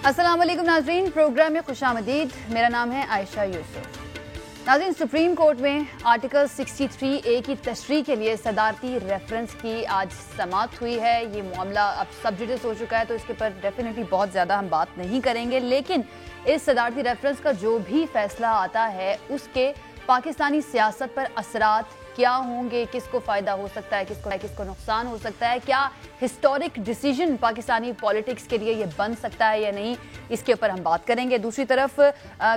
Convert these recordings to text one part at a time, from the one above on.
अस्सलाम वालेकुम नाज़रीन, प्रोग्राम में खुशामदीद। मेरा नाम है आयशा यूसुफ। नाज़रीन, सुप्रीम कोर्ट में आर्टिकल 63A की तशरीह के लिए सदारती रेफरेंस की आज समाअत हुई है। ये मामला अब सब जुडिस हो चुका है, तो इसके ऊपर डेफिनेटली बहुत ज़्यादा हम बात नहीं करेंगे, लेकिन इस सदारती रेफरेंस का जो भी फैसला आता है उसके पाकिस्तानी सियासत पर असरात क्या होंगे, किसको फ़ायदा हो सकता है, किसको नुकसान हो सकता है, क्या हिस्टोरिक डिसीजन पाकिस्तानी पॉलिटिक्स के लिए ये बन सकता है या नहीं, इसके ऊपर हम बात करेंगे। दूसरी तरफ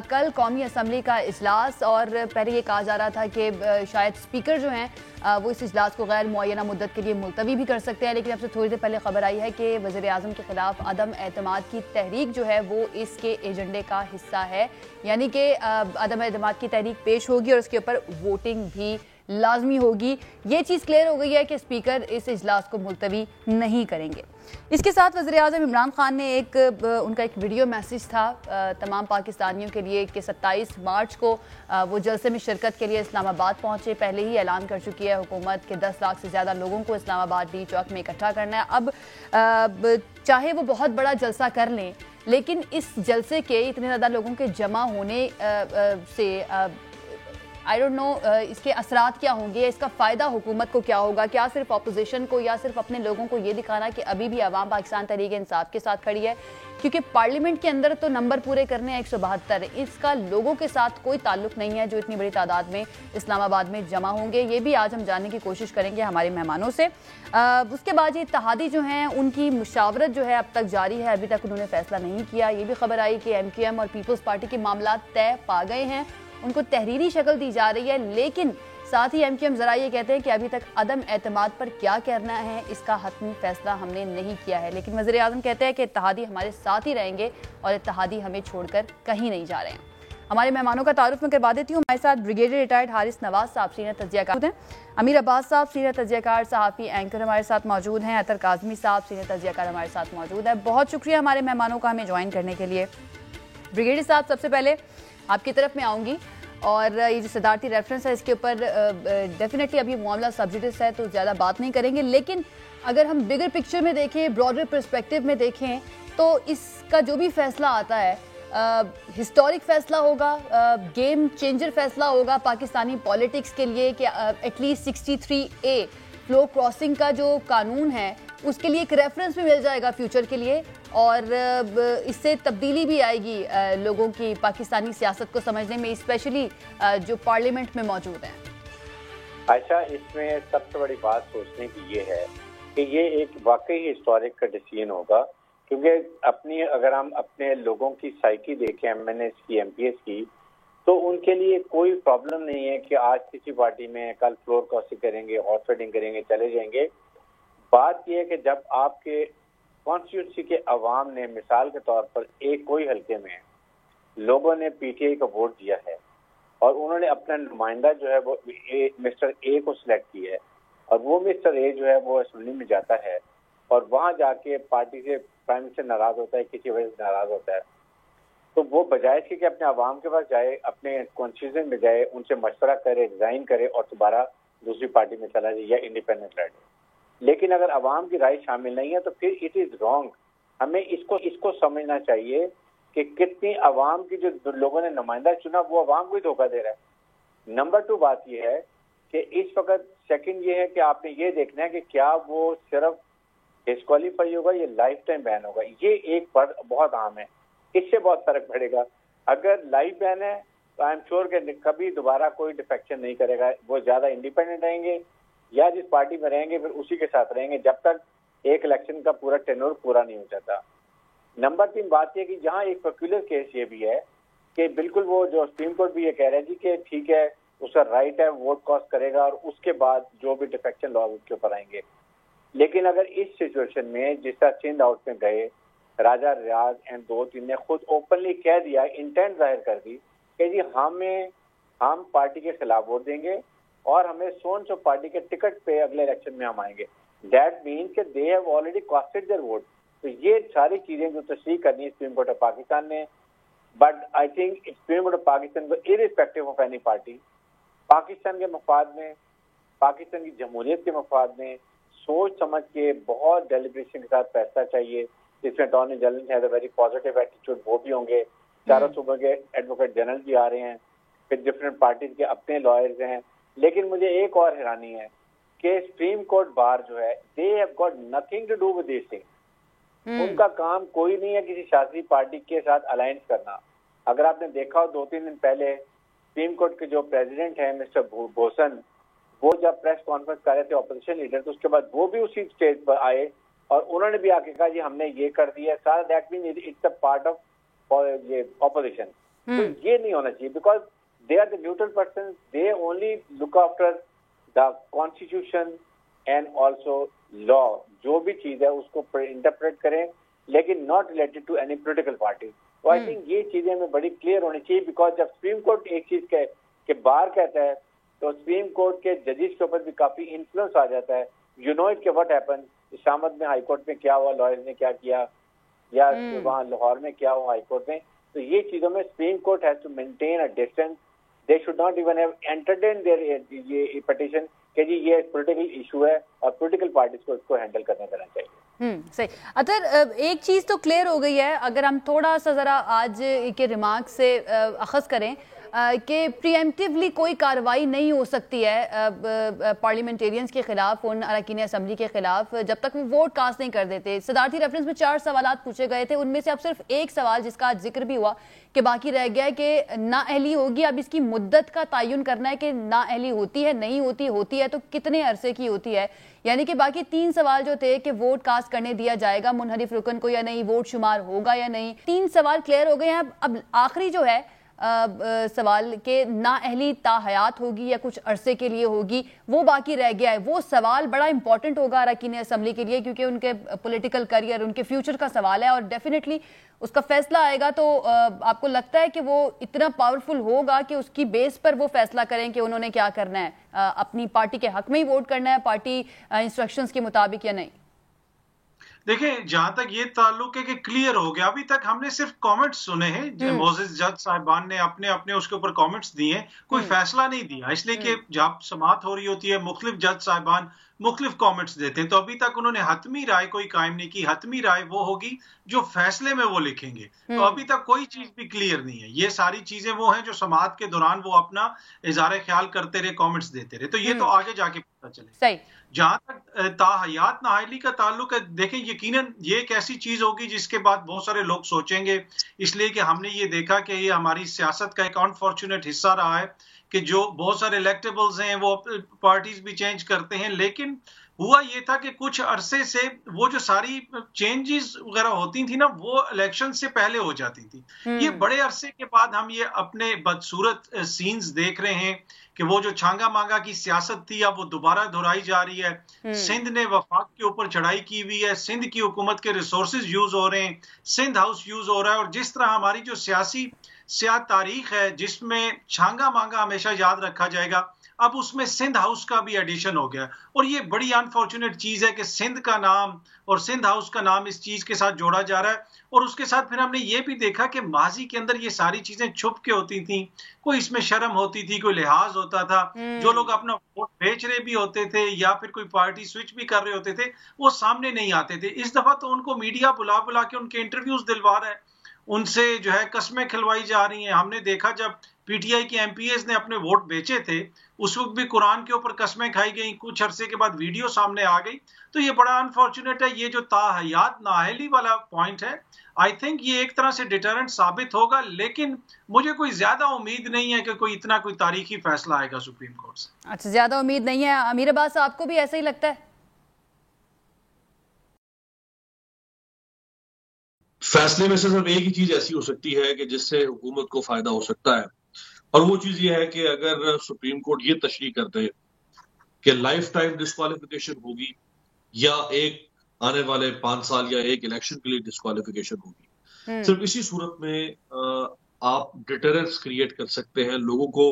कल कौमी असम्बली का इजलास, और पहले ये कहा जा रहा था कि शायद स्पीकर जो हैं वो इस इजलास को गैर मुअय्यना मुद्दत के लिए मुलतवी भी कर सकते हैं, लेकिन अब से थोड़ी देर पहले खबर आई है कि वज़ीर आज़म के खिलाफ अदम एतमाद की तहरीक जो है वो इसके एजेंडे का हिस्सा है, यानी कि अदम एतमाद की तहरीक पेश होगी और उसके ऊपर वोटिंग भी लाजमी होगी। ये चीज़ क्लियर हो गई है कि स्पीकर इस इजलास को मुलतवी नहीं करेंगे। इसके साथ वज़ीर आज़म इमरान खान ने उनका एक वीडियो मैसेज था तमाम पाकिस्तानियों के लिए कि 27 मार्च को वो जलसे में शिरकत के लिए इस्लामाबाद पहुंचे। पहले ही ऐलान कर चुकी है हुकूमत कि 10 लाख से ज़्यादा लोगों को इस्लामाबाद डी चौक में इकट्ठा करना है। अब चाहे वो बहुत बड़ा जलसा कर लें, लेकिन इस जलसे के इतने ज़्यादा लोगों के जमा होने से आई डोंट नो इसके असरात क्या होंगे, इसका फ़ायदा हुकूमत को क्या होगा, क्या सिर्फ अपोजिशन को या सिर्फ अपने लोगों को ये दिखाना कि अभी भी अवाम पाकिस्तान तहरीक-ए-इंसाफ के साथ खड़ी है, क्योंकि पार्लियामेंट के अंदर तो नंबर पूरे करने हैं 172, इसका लोगों के साथ कोई ताल्लुक नहीं है जो इतनी बड़ी तादाद में इस्लामाबाद में जमा होंगे। ये भी आज हम जानने की कोशिश करेंगे हमारे मेहमानों से। उसके बाद ये इत्तेहादी जो हैं उनकी मुशावरत जो है अब तक जारी है, अभी तक उन्होंने फैसला नहीं किया। ये भी खबर आई कि MQM और पीपल्स पार्टी के मामला तय पा गए हैं, उनको तहरीरी शक्ल दी जा रही है, लेकिन साथ ही MQM जरा ये कहते हैं कि अभी तक अदम एतमाद पर क्या करना है इसका हतमी फैसला हमने नहीं किया है, लेकिन वज़ीर आज़म कहते हैं कि इत्तेहादी हमारे साथ ही रहेंगे और इत्तेहादी हमें छोड़कर कहीं नहीं जा रहे हैं। हमारे मेहमानों का तारुफ में करवा देती हूँ। हमारे साथ ब्रिगेडियर रिटायर्ड हारिस नवाज साहब सीनियर तजियाकार हैं, अमीर अब्बास साहब सीनियर तजियाकार सहाफ़ी एंकर हमारे साथ मौजूद हैं, अतर काज़मी साहब सीनियर तजियाकार हमारे साथ मौजूद है। बहुत शुक्रिया हमारे मेहमानों का हमें ज्वाइन करने के लिए। ब्रिगेडियर साहब, सबसे पहले आपकी तरफ में आऊँगी, और ये जो सदारती रेफरेंस है इसके ऊपर डेफिनेटली अभी मामला सब्जुडिस है तो ज़्यादा बात नहीं करेंगे, लेकिन अगर हम बिगर पिक्चर में देखें, ब्रॉडर पर्सपेक्टिव में देखें, तो इसका जो भी फैसला आता है हिस्टोरिक फैसला होगा, गेम चेंजर फैसला होगा पाकिस्तानी पॉलिटिक्स के लिए कि एटलीस्ट 63A फ्लो क्रॉसिंग का जो कानून है उसके लिए एक रेफरेंस भी मिल जाएगा फ्यूचर के लिए, और इससे तब्दीली भी आएगी लोगों की पाकिस्तानी सियासत को समझने में, स्पेशली जो पार्लियामेंट में मौजूद हैं। आयशा, इसमें सबसे बड़ी बात सोचने की ये है कि ये एक वाकई हिस्टोरिक का डिसीजन होगा, क्योंकि अगर हम अपने लोगों की साइकी देखें, MNS की, MPS की, तो उनके लिए कोई प्रॉब्लम नहीं है कि आज किसी पार्टी में, कल फ्लोर क्रॉसिंग करेंगे, हॉर्स राइडिंग करेंगे, चले जाएंगे। बात यह है कि जब आपके कॉन्स्टिट्यूंसी के अवाम ने मिसाल के तौर पर कोई हल्के में लोगों ने PTI का वोट दिया है और उन्होंने अपना नुमाइंदा जो है वो मिस्टर A को सिलेक्ट किया है, और वो मिस्टर A जो है वो असेंबली में जाता है और वहां जाके पार्टी से प्राइम मिनिस्टर नाराज होता है, किसी वजह से नाराज होता है, तो वो बजाय इसके कि अपने अवाम के पास जाए, अपने कॉन्स्टिट्यूशन में जाए, उनसे मशवरा करे, रिजाइन करे और दोबारा दूसरी पार्टी में चला जाए या इंडिपेंडेंट लड़े। लेकिन अगर अवाम की राय शामिल नहीं है तो फिर इट इज रॉन्ग। हमें इसको समझना चाहिए कि कितनी अवाम की जो लोगों ने नुमाइंदा चुना वो अवाम को ही धोखा दे रहा है। नंबर 2 बात यह है कि इस वक्त सेकंड ये है कि आपने ये देखना है कि क्या वो सिर्फ डिस्क्वालीफाई होगा या लाइफ टाइम बैन होगा। ये एक बात बहुत अहम है, इससे बहुत फर्क पड़ेगा। अगर लाइफ बैन है तो आई एम श्योर कि कभी दोबारा कोई डिफेक्शन नहीं करेगा, वो ज्यादा इंडिपेंडेंट रहेंगे या जिस पार्टी में रहेंगे फिर उसी के साथ रहेंगे जब तक एक इलेक्शन का पूरा टेन्योर पूरा नहीं हो जाता। नंबर 3 बात यह कि यहाँ एक पेक्युलर केस ये भी है कि बिल्कुल वो जो सुप्रीम कोर्ट भी ये कह रहा है जी कि ठीक है, उसका राइट है, वोट कॉस्ट करेगा और उसके बाद जो भी डिफेक्शन लॉ उसके ऊपर आएंगे। लेकिन अगर इस सिचुएशन में जिस तरह सिंध आउट में गए, राजा रियाज एंड 2-3 ने खुद ओपनली कह दिया, इंटेंट जाहिर कर दी कि जी हम पार्टी के खिलाफ वोट देंगे और हमें सोन सो पार्टी के टिकट पे अगले इलेक्शन में हम आएंगे। दैट मीन्स कि they have already casted their vote. तो ये सारी चीजें जो तस्दीक करनी है सुप्रीम कोर्ट ऑफ पाकिस्तान ने, but I think supreme court of Pakistan को irrespective of any party, Pakistan के मफाद में, पाकिस्तान की जमहूरियत के मफाद में सोच समझ के बहुत डेलिब्रेशन के साथ फैसला चाहिए। इसमें attorney general has a very positive attitude, वो भी होंगे, चारों सूबों के एडवोकेट जनरल भी आ रहे हैं, फिर डिफरेंट पार्टीज के अपने लॉयर्स हैं। लेकिन मुझे एक और हैरानी है कि सुप्रीम कोर्ट बार जो है, they have got nothing to do with this thing. उनका काम कोई नहीं है किसी शासी पार्टी के साथ अलायंस करना। अगर आपने देखा हो 2-3 दिन पहले सुप्रीम कोर्ट के जो प्रेसिडेंट हैं मिस्टर भूषण, वो जब प्रेस कॉन्फ्रेंस कर रहे थे ऑपोजिशन लीडर, तो उसके बाद वो भी उसी स्टेज पर आए और उन्होंने भी आके कहा जी हमने ये कर दिया सारा। That mean it's a part of ये ऑपोजिशन। तो ये नहीं होना चाहिए, because they are the neutral person, they only look after the constitution and also law. जो भी चीज है उसको इंटरप्रेट करें, लेकिन not related to any political party. तो आई थिंक ये चीजें हमें बड़ी क्लियर होनी चाहिए, बिकॉज जब सुप्रीम कोर्ट एक चीज के बार कहता है तो सुप्रीम कोर्ट के जजेस के ऊपर भी काफी इन्फ्लुएंस आ जाता है। यू नो इट के व्हाट हैपन, इस्लामाबाद में हाईकोर्ट में क्या हुआ, लॉयर्स ने क्या किया, या वहाँ लाहौर में क्या हुआ हाईकोर्ट में। तो ये चीजों में Supreme Court has to maintain a distance. They should not even have entertain there ये पिटीशन कि जी ये पॉलिटिकल इशू है और पॉलिटिकल पार्टीज को इसको हैंडल करने देना चाहिए। सही। अतर एक चीज तो क्लियर हो गई है, अगर हम थोड़ा सा जरा आज के रिमार्क से अखज़ करें कि प्रीएम्प्टिवली कोई कार्रवाई नहीं हो सकती है पार्लियामेंटेरियंस के खिलाफ, उन अरकान असम्बली के खिलाफ, जब तक वो वोट कास्ट नहीं कर देते। सदारती रेफरेंस में 4 सवालात पूछे गए थे, उनमें से अब सिर्फ एक सवाल जिसका आज जिक्र भी हुआ कि बाकी रह गया है कि नाअहली होगी। अब इसकी मुद्दत का तयन करना है कि नाअहली होती है, नहीं होती, होती है तो कितने अरसे की होती है। यानी कि बाकी 3 सवाल जो थे कि वोट कास्ट करने दिया जाएगा मुनहरिफ रुकन को या नहीं, वोट शुमार होगा या नहीं, 3 सवाल क्लियर हो गए हैं। अब आखिरी जो है सवाल के नाअहली ताहयात होगी या कुछ अरसे के लिए होगी, वो बाकी रह गया है। वो सवाल बड़ा इंपॉर्टेंट होगा अरकान असम्बली के लिए, क्योंकि उनके पॉलिटिकल करियर, उनके फ्यूचर का सवाल है और डेफिनेटली उसका फैसला आएगा। तो आपको लगता है कि वो इतना पावरफुल होगा कि उसकी बेस पर वो फैसला करें कि उन्होंने क्या करना है, अपनी पार्टी के हक में ही वोट करना है पार्टी इंस्ट्रक्शंस के मुताबिक या नहीं? देखिए, जहां तक ये ताल्लुक है कि क्लियर हो गया, अभी तक हमने सिर्फ कमेंट्स सुने हैं। मोजेस जज साहिबान ने अपने अपने उसके ऊपर कमेंट्स दिए, कोई फैसला नहीं दिया, इसलिए कि जब समाअत हो रही होती है मुख्तलिफ जज साहिबान मुख्तलिफ कमेंट्स देते हैं, तो अभी तक उन्होंने हतमी राय कोई कायम नहीं की। हतमी राय वो होगी जो फैसले में वो लिखेंगे। तो अभी तक कोई चीज भी क्लियर नहीं है। ये सारी चीजें वो हैं जो समाअत के दौरान वो अपना इज़हार ख्याल करते रहे, कमेंट्स देते रहे। तो ये तो आगे जाके पता चले। जहां तक ताहयात नाअहली का ताल्लुक है, देखें यकीनन ये एक ऐसी चीज होगी जिसके बाद बहुत सारे लोग सोचेंगे, इसलिए कि हमने ये देखा कि ये हमारी सियासत का एक अनफॉर्चुनेट हिस्सा रहा है कि जो बहुत सारे इलेक्टेबल्स हैं वो पार्टीज भी चेंज करते हैं। लेकिन हुआ ये था कि कुछ अरसे से वो जो सारी चेंजेस वगैरह होती थी ना, वो इलेक्शन से पहले हो जाती थी। ये बड़े अरसे के बाद हम ये अपने बदसूरत सीन्स देख रहे हैं कि वो जो छांगा मांगा की सियासत थी अब वो दोबारा दोहराई जा रही है। सिंध ने वफाक के ऊपर चढ़ाई की हुई है, सिंध की हुकूमत के रिसोर्सेज यूज हो रहे हैं, सिंध हाउस यूज हो रहा है। और जिस तरह हमारी जो सियासी तारीख है जिसमें छांगा मांगा हमेशा याद रखा जाएगा, अब उसमें सिंध हाउस का भी एडिशन हो गया। और ये बड़ी अनफॉर्चुनेट चीज है कि सिंध का नाम और सिंध हाउस का नाम इस चीज के साथ जोड़ा जा रहा है। और उसके साथ फिर हमने ये भी देखा कि माजी के अंदर ये सारी चीजें छुप के होती थी, कोई इसमें शर्म होती थी, कोई लिहाज होता था। जो लोग अपना वोट बेच रहे भी होते थे या फिर कोई पार्टी स्विच भी कर रहे होते थे, वो सामने नहीं आते थे। इस दफा तो उनको मीडिया बुला बुला के उनके इंटरव्यूज दिलवा रहा है, उनसे जो है कस्में खिलवाई जा रही हैं। हमने देखा जब पीटीआई के एमपीएस ने अपने वोट बेचे थे, उस वक्त भी कुरान के ऊपर कस्में खाई गई, कुछ अरसे के बाद वीडियो सामने आ गई। तो ये बड़ा अनफॉर्चुनेट है। ये जो ताहयात नाअहली वाला पॉइंट है, आई थिंक ये एक तरह से डिटरेंट साबित होगा, लेकिन मुझे कोई ज्यादा उम्मीद नहीं है कि कोई इतना कोई तारीखी फैसला आएगा सुप्रीम कोर्ट से। अच्छा, ज्यादा उम्मीद नहीं है। अमीर अब्बास, आपको भी ऐसा ही लगता है? फैसले में से सिर्फ एक ही चीज ऐसी हो सकती है कि जिससे हुकूमत को फायदा हो सकता है, और वो चीज ये है कि अगर सुप्रीम कोर्ट ये तशरीह कर दे कि लाइफ टाइम डिस्क्वालिफिकेशन होगी या एक आने वाले 5 साल या एक इलेक्शन के लिए डिस्क्वालिफिकेशन होगी, सिर्फ इसी सूरत में आप डिटरेंस क्रिएट कर सकते हैं, लोगों को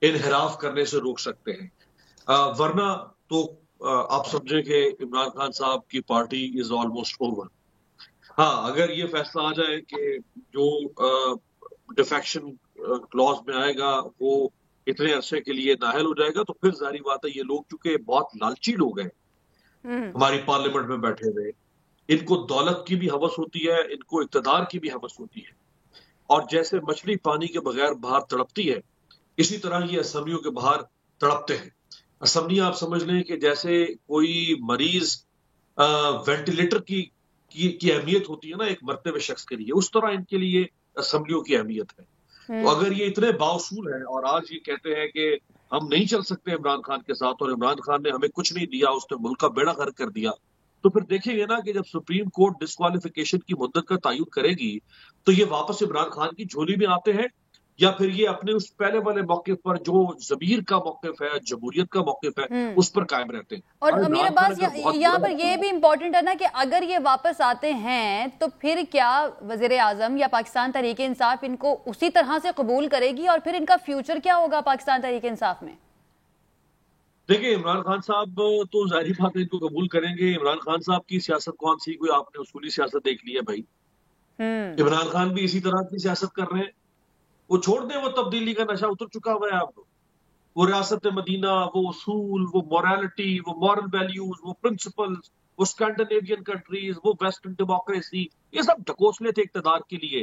इनहराफ करने से रोक सकते हैं। वरना तो आप समझे कि इमरान खान साहब की पार्टी इज ऑलमोस्ट ओवर। हाँ, अगर ये फैसला आ जाए कि जो डिफेक्शन क्लॉज में आएगा वो इतने अरसे के लिए नाअहल हो जाएगा, तो फिर जारी बात है ये लोग चूंकि बहुत लालची लोग हैं हमारी पार्लियामेंट में बैठे हुए, इनको दौलत की भी हवस होती है, इनको इक़्तिदार की भी हवस होती है। और जैसे मछली पानी के बगैर बाहर तड़पती है, इसी तरह ये असेंबलियों के बाहर तड़पते हैं। असेंबली आप समझ लें कि जैसे कोई मरीज वेंटिलेटर की अहमियत होती है ना एक मरते हुए शख्स के लिए, उस तरह इनके लिए असेंबलियों की अहमियत है। तो अगर ये इतने बावसूल हैं और आज ये कहते हैं कि हम नहीं चल सकते इमरान खान के साथ और इमरान खान ने हमें कुछ नहीं दिया, उसने मुल्क का बेड़ा गर्क कर दिया, तो फिर देखेंगे ना कि जब सुप्रीम कोर्ट डिस्क्वालिफिकेशन की मुद्दत का तयन करेगी तो ये वापस इमरान खान की झोली में आते हैं या फिर ये अपने उस पहले वाले मौके पर जो ज़मीर का मौक़िफ़ है, जमहूरियत का मौक़िफ़ है, उस पर कायम रहते हैं। और अमीर अब्बास यहाँ पर ये भी इम्पोर्टेंट है ना कि अगर ये वापस आते हैं तो फिर क्या वज़ीर आज़म या पाकिस्तान तहरीक इंसाफ इनको उसी तरह से कबूल करेगी और फिर इनका फ्यूचर क्या होगा पाकिस्तान तहरीक इंसाफ में? देखिए, इमरान खान साहब तो ज़ाहिर बात है इनको कबूल करेंगे। इमरान खान साहब की सियासत कौन सी, कोई आपने उसूली सियासत देख ली है भाई। इमरान खान भी इसी तरह की सियासत कर रहे हैं। वो छोड़ दें, वो तब्दीली का नशा उतर चुका हुआ है आपको। वो रियासत मदीना, वो उसूल, वो मोरालिटी, वो मॉरल वैल्यूज, वो प्रिंसिपल्स, वो स्कैंडिनेवियन कंट्रीज, वो वेस्टर्न डेमोक्रेसी, ये सब ढकोसले थे इक़्तिदार के लिए।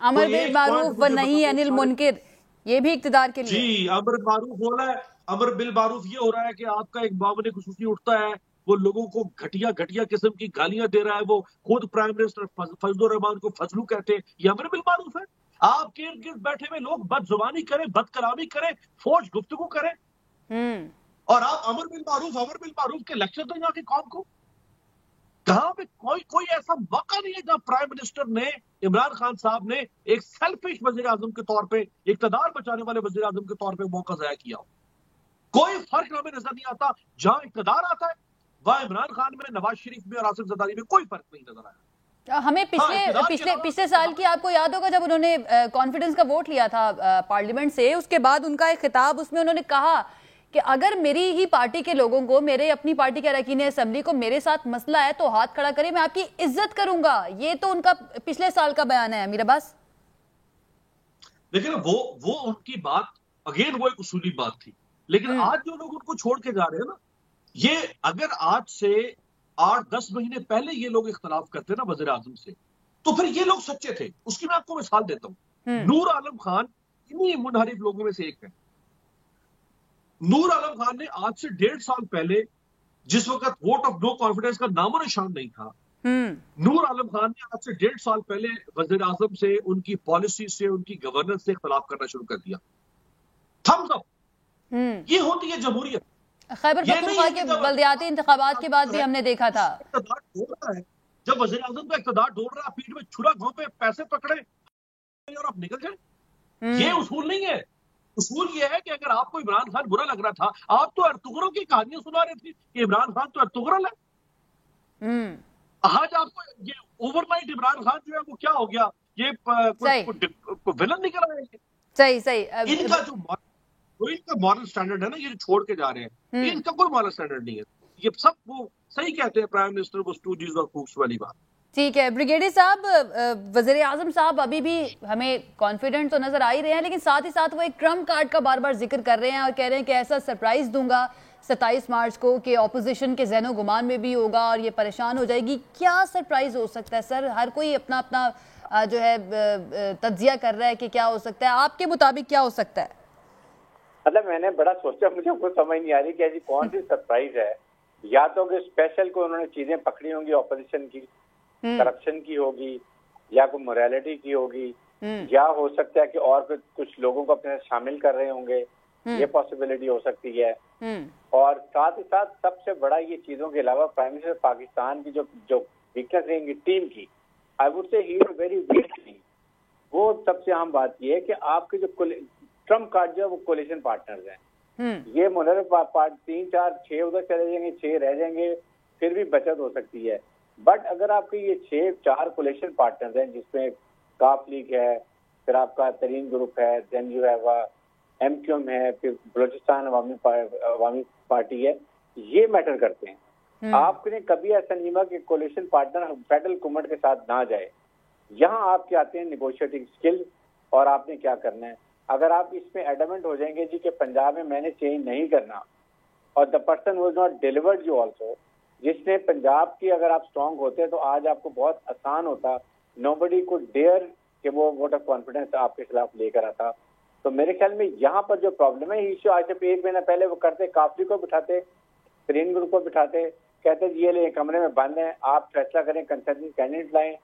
अमर बिल मारूफ व नहीं अनिल मुनकिर, ये भी इक़्तिदार के लिए। जी, अमर मारूफ हो रहा है। अमर बिल मारूफ ये हो रहा है कि आपका एक मामले खुसूसी उठता है, वो लोगों को घटिया घटिया किस्म की गालियां दे रहा है, वो खुद प्राइम मिनिस्टर फजलुर रहमान को फजलू कहते हैं, ये अमर बिल मारूफ है। आपके इर्द गिर्द बैठे हुए लोग बदजुबानी करें, बदकलामी करें, फौज गुफ्तगू करें, और आप अमर बिल मारूफ के लेक्चर दें यहाँ की कौम को। कहां पे कोई ऐसा मौका नहीं है जहां प्राइम मिनिस्टर ने, इमरान खान साहब ने एक सेल्फिश वजीर आजम के तौर पे, इक़्तिदार बचाने वाले वजीर आजम के तौर पे मौका ज़ाया किया हो। कोई फर्क हमें नजर नहीं आता। जहां इक़्तिदार आता है वहां इमरान खान में, नवाज शरीफ में और आसिफ ज़रदारी में कोई फर्क नहीं नजर आया। हमें पिछले साल की आपको याद होगा जब उन्होंने कॉन्फिडेंस का वोट लिया था पार्लियामेंट से, उसके बाद उनका एक खिताब, उसमें उन्होंने कहा कि अगर मेरी ही पार्टी के लोगों को, मेरे अपनी पार्टी के अरकान असेंबली को मेरे साथ मसला है तो हाथ खड़ा करे, मैं आपकी इज्जत करूंगा। ये तो उनका पिछले साल का बयान है अमीर अब्बास। देखिए ना, वो उनकी बात अगेन वो एक उसूली बात थी, लेकिन आज जो लोग उनको छोड़ के जा रहे हैं ना, ये अगर आज से 8-10 महीने पहले ये लोग इख्तलाफ करते ना वज़ीर आज़म से, तो फिर ये लोग सच्चे थे। उसकी मैं आपको मिसाल देता हूं। नूर आलम खान इन्हीं मुनहरिफ लोगों में से एक है। नूर आलम खान ने आज से 1.5 साल पहले, जिस वक्त वोट ऑफ नो कॉन्फिडेंस का नामो निशान नहीं था, नूर आलम खान ने आज से 1.5 साल पहले वज़ीर आज़म से, उनकी पॉलिसी से, उनकी गवर्नेंस से इख्तलाफ करना शुरू कर दिया। Thumbs up. ये होती है जमहूरियत। खैबर पख्तूनख्वा के बल्दियाती इंतखाबात के बाद भी हमने देखा था, जब वज़ीर आज़म का इक़्तिदार ढोल रहा है, पीठ में छुरा घोंपे, पैसे पकड़े और आप निकल जाए। ये उसूल नहीं है। उसूल ये है कि अगर आपको इमरान खान बुरा लग रहा था, आप तो अर्तुगरुल की कहानियां सुना रहे थे कि इमरान खान तो अर्तुगरुल है। आज आपको ये ओवरनाइट इमरान खान जो है वो क्या हो गया, ये विलन निकल आए। सही इनका मॉरल स्टैंडर्ड है ना, ये छोड़ के जा रहे हैं, इनका कोई मॉरल स्टैंडर्ड नहीं है। ये सब वो सही कहते हैं प्राइम मिनिस्टर वो स्टूजीज और फूक्स वाली बात। ठीक है ब्रिगेडियर साहब, वज़ीर आज़म साहब अभी भी हमें कॉन्फिडेंट तो नजर आ ही रहे हैं, लेकिन साथ ही साथ वो एक ट्रम्प कार्ड का बार बार जिक्र कर रहे हैं और कह रहे हैं कि ऐसा सरप्राइज दूंगा 27 मार्च को कि ऑपोजिशन के ज़हनो गुमान में भी होगा और ये परेशान हो जाएगी। क्या सरप्राइज हो सकता है सर? हर कोई अपना अपना जो है तज्जिया कर रहा है कि क्या हो सकता है, आपके मुताबिक क्या हो सकता है? मतलब मैंने बड़ा सोचा, मुझे कुछ समझ नहीं आ रही कि ऐसी कौन सी सरप्राइज है। या तो कि स्पेशल को उन्होंने चीजें पकड़ी होंगी ऑपोजिशन की, करप्शन की होगी, या कोई मोरालिटी की होगी, या हो सकता है कि और कुछ लोगों को अपने शामिल कर रहे होंगे, ये पॉसिबिलिटी हो सकती है। और साथ ही साथ सबसे बड़ा ये चीजों के अलावा प्राइम मिनिस्टर पाकिस्तान की जो वीकनेस रहेंगी टीम की, I would say he is very weak team. वो सबसे अहम बात ये है कि आपके जो ट्रम्प कार्ड जो है वो कोलिशन पार्टनर्स हैं। ये मुनहरिफ पार्ट 3, 4, 6 उधर चले जाएंगे, 6 रह जाएंगे, फिर भी बचत हो सकती है। बट अगर आपके ये 6-4 कोलिशन पार्टनर्स हैं, जिसमें काफ लीग है, फिर आपका तरीन ग्रुप है, देन यू हैव MQM है, फिर बलोचिस्तान अवामी पार्टी है, ये मैटर करते हैं। आपने कभी ऐसा नहीं हुआ कि कोलिशन पार्टनर फेडरल गवर्नमेंट के साथ ना जाए। यहाँ आपके आते हैं निगोशिएटिंग स्किल, और आपने क्या करना है। अगर आप इसमें एडमेंट हो जाएंगे जी कि पंजाब में मैंने चेंज नहीं करना, और the person was not delivered you also, जिसने पंजाब की अगर आप स्ट्रांग होते तो आज आपको बहुत आसान होता, नोबडी कुड डेयर कि वो वोट ऑफ कॉन्फिडेंस आपके खिलाफ लेकर आता। तो मेरे ख्याल में यहाँ पर जो प्रॉब्लम है, इश्यू आज से 1 महीना पहले वो करते, काफी को बिठाते, स्क्रीन ग्रुप को बिठाते, कहते ये ले कमरे में बंद हैं, आप फैसला करें, कंसल्टेंट कैंडिडेट लाएं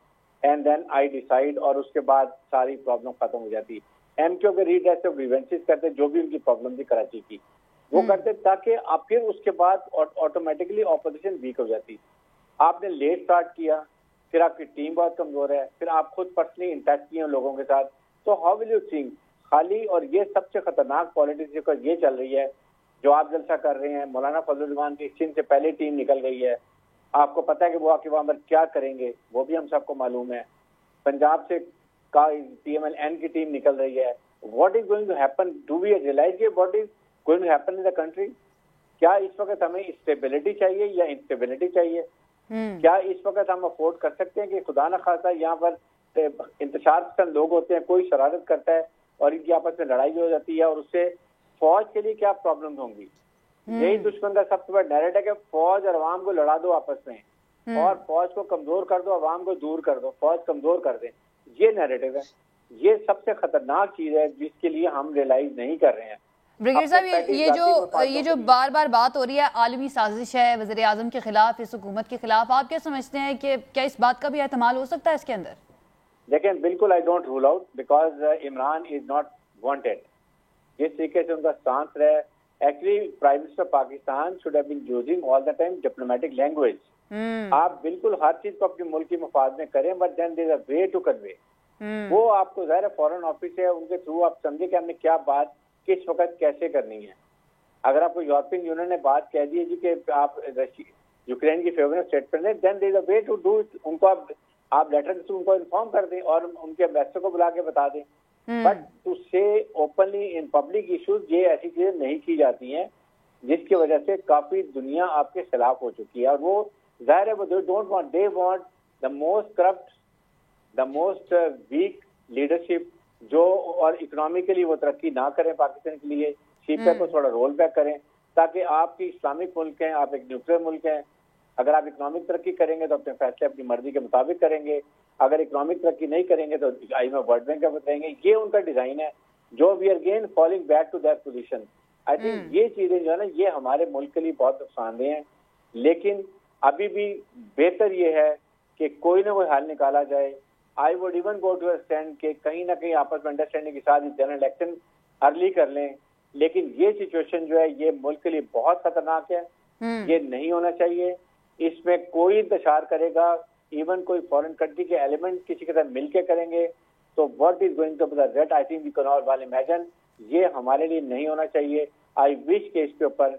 एंड देन आई डिसाइड, और उसके बाद सारी प्रॉब्लम खत्म हो जाती। एमक्यू के रीड ऐसे ग्रीवेंसेस करते, जो भी उनकी प्रॉब्लम थी कराची की वो करते, ताकि आप फिर उसके बाद ऑटोमेटिकली ऑपोजिशन वीक हो जाती। आपने लेट स्टार्ट किया, फिर आपकी टीम बहुत कमजोर है, फिर आप खुद पर्सनली इन टच किए लोगों के साथ, तो हाउ विल यू थिंक खाली। और ये सबसे खतरनाक पॉलिटिक्स का ये चल रही है जो आप जलसा कर रहे हैं। मौलाना फजलुर रहमान की सिंध से पहले टीम निकल गई है, आपको पता है कि वो आके वहां पर क्या करेंगे, वो भी हम सबको मालूम है। पंजाब से PMLN की टीम निकल रही है। What is going to happen, do we realise what is going to happen in the country? क्या इस वक्त हमें स्टेबिलिटी चाहिए या इंस्टेबिलिटी चाहिए? क्या इस वक्त हम अफोर्ड कर सकते हैं कि खुदा न खासा यहाँ पर इंतशार पसंद लोग होते हैं, कोई शरारत करता है और इनकी आपस में लड़ाई हो जाती है, और उससे फौज के लिए क्या प्रॉब्लम होंगी? यही दुश्मन का सबसे बड़ा नैरेटिव है कि फौज और अवाम को लड़ा दो आपस में, और फौज को कमजोर कर दो, अवाम को दूर कर दो, फौज कमजोर कर दे। ये नैरेटिव है, ये सबसे खतरनाक चीज है जिसके लिए हम रियलाइज नहीं कर रहे हैं। ब्रिगेडियर साहब, ये जो बार बार बात हो रही है, आलमी साजिश है वज़ीर आज़म के खिलाफ, इस हुकूमत के खिलाफ, आप क्या समझते हैं कि क्या इस बात का भी एहतमाल हो सकता है इसके अंदर? लेकिन बिल्कुल I don't rule out, because Imran is not wanted. जिस तरीके से उनका स्टांस रहा है, actually prime minister Pakistan should have been using all the time diplomatic language. आप बिल्कुल हर चीज को अपने मुल्क की मफाद में करें, but then there is a way to convey. वो आपको ज़ाहिर फॉरेन ऑफिस है, उनके थ्रू आप समझे कि हमने क्या बात किस वक्त कैसे करनी है। अगर आपको यूरोपियन यूनियन ने बात कह दी है जी कि आप यूक्रेन की फेवर में स्टेटमेंट है, then there is a way to do it. उनको आप लेटर के थ्रू उनको इन्फॉर्म कर दें और उनके एम्बेसडर को बुला के बता दें। बट टू से ओपनली इन पब्लिक इश्यूज, ये ऐसी चीजें नहीं की जाती हैं, जिसकी वजह से काफी दुनिया आपके खिलाफ हो चुकी है। और वो जाहिर है वो don't want, they want the most corrupt, the most weak leadership, जो और इकोनॉमिकली वो तरक्की ना करें पाकिस्तान के लिए, सीपीआई को थोड़ा रोल बैक करें, ताकि आपकी इस्लामिक मुल्क हैं, आप एक न्यूक्लियर मुल्क हैं। अगर आप इकोनॉमिक तरक्की करेंगे तो अपने फैसले अपनी मर्जी के मुताबिक करेंगे, अगर इकोनॉमिक तरक्की नहीं करेंगे तो IMF वर्ल्ड बैंक का बताएंगे। ये उनका डिजाइन है, जो we are again falling back to that position. I think ये चीजें जो है ना, ये हमारे मुल्क के लिए बहुत नुकसानदेह हैं। लेकिन अभी भी बेहतर ये है कि कोई ना कोई हल निकाला जाए। I would even go to stand के कहीं ना कहीं आपस में अंडरस्टैंडिंग के साथ जनरल इलेक्शन अर्ली कर लें। लेकिन ये सिचुएशन जो है ये मुल्क के लिए बहुत खतरनाक है, ये नहीं होना चाहिए। इसमें कोई इंतशार करेगा, इवन कोई फॉरेन कंट्री के एलिमेंट किसी के साथ मिलकर करेंगे, तो what is going to be the rate, I think we can all well imagine. ये हमारे लिए नहीं होना चाहिए। आई विश के इसके ऊपर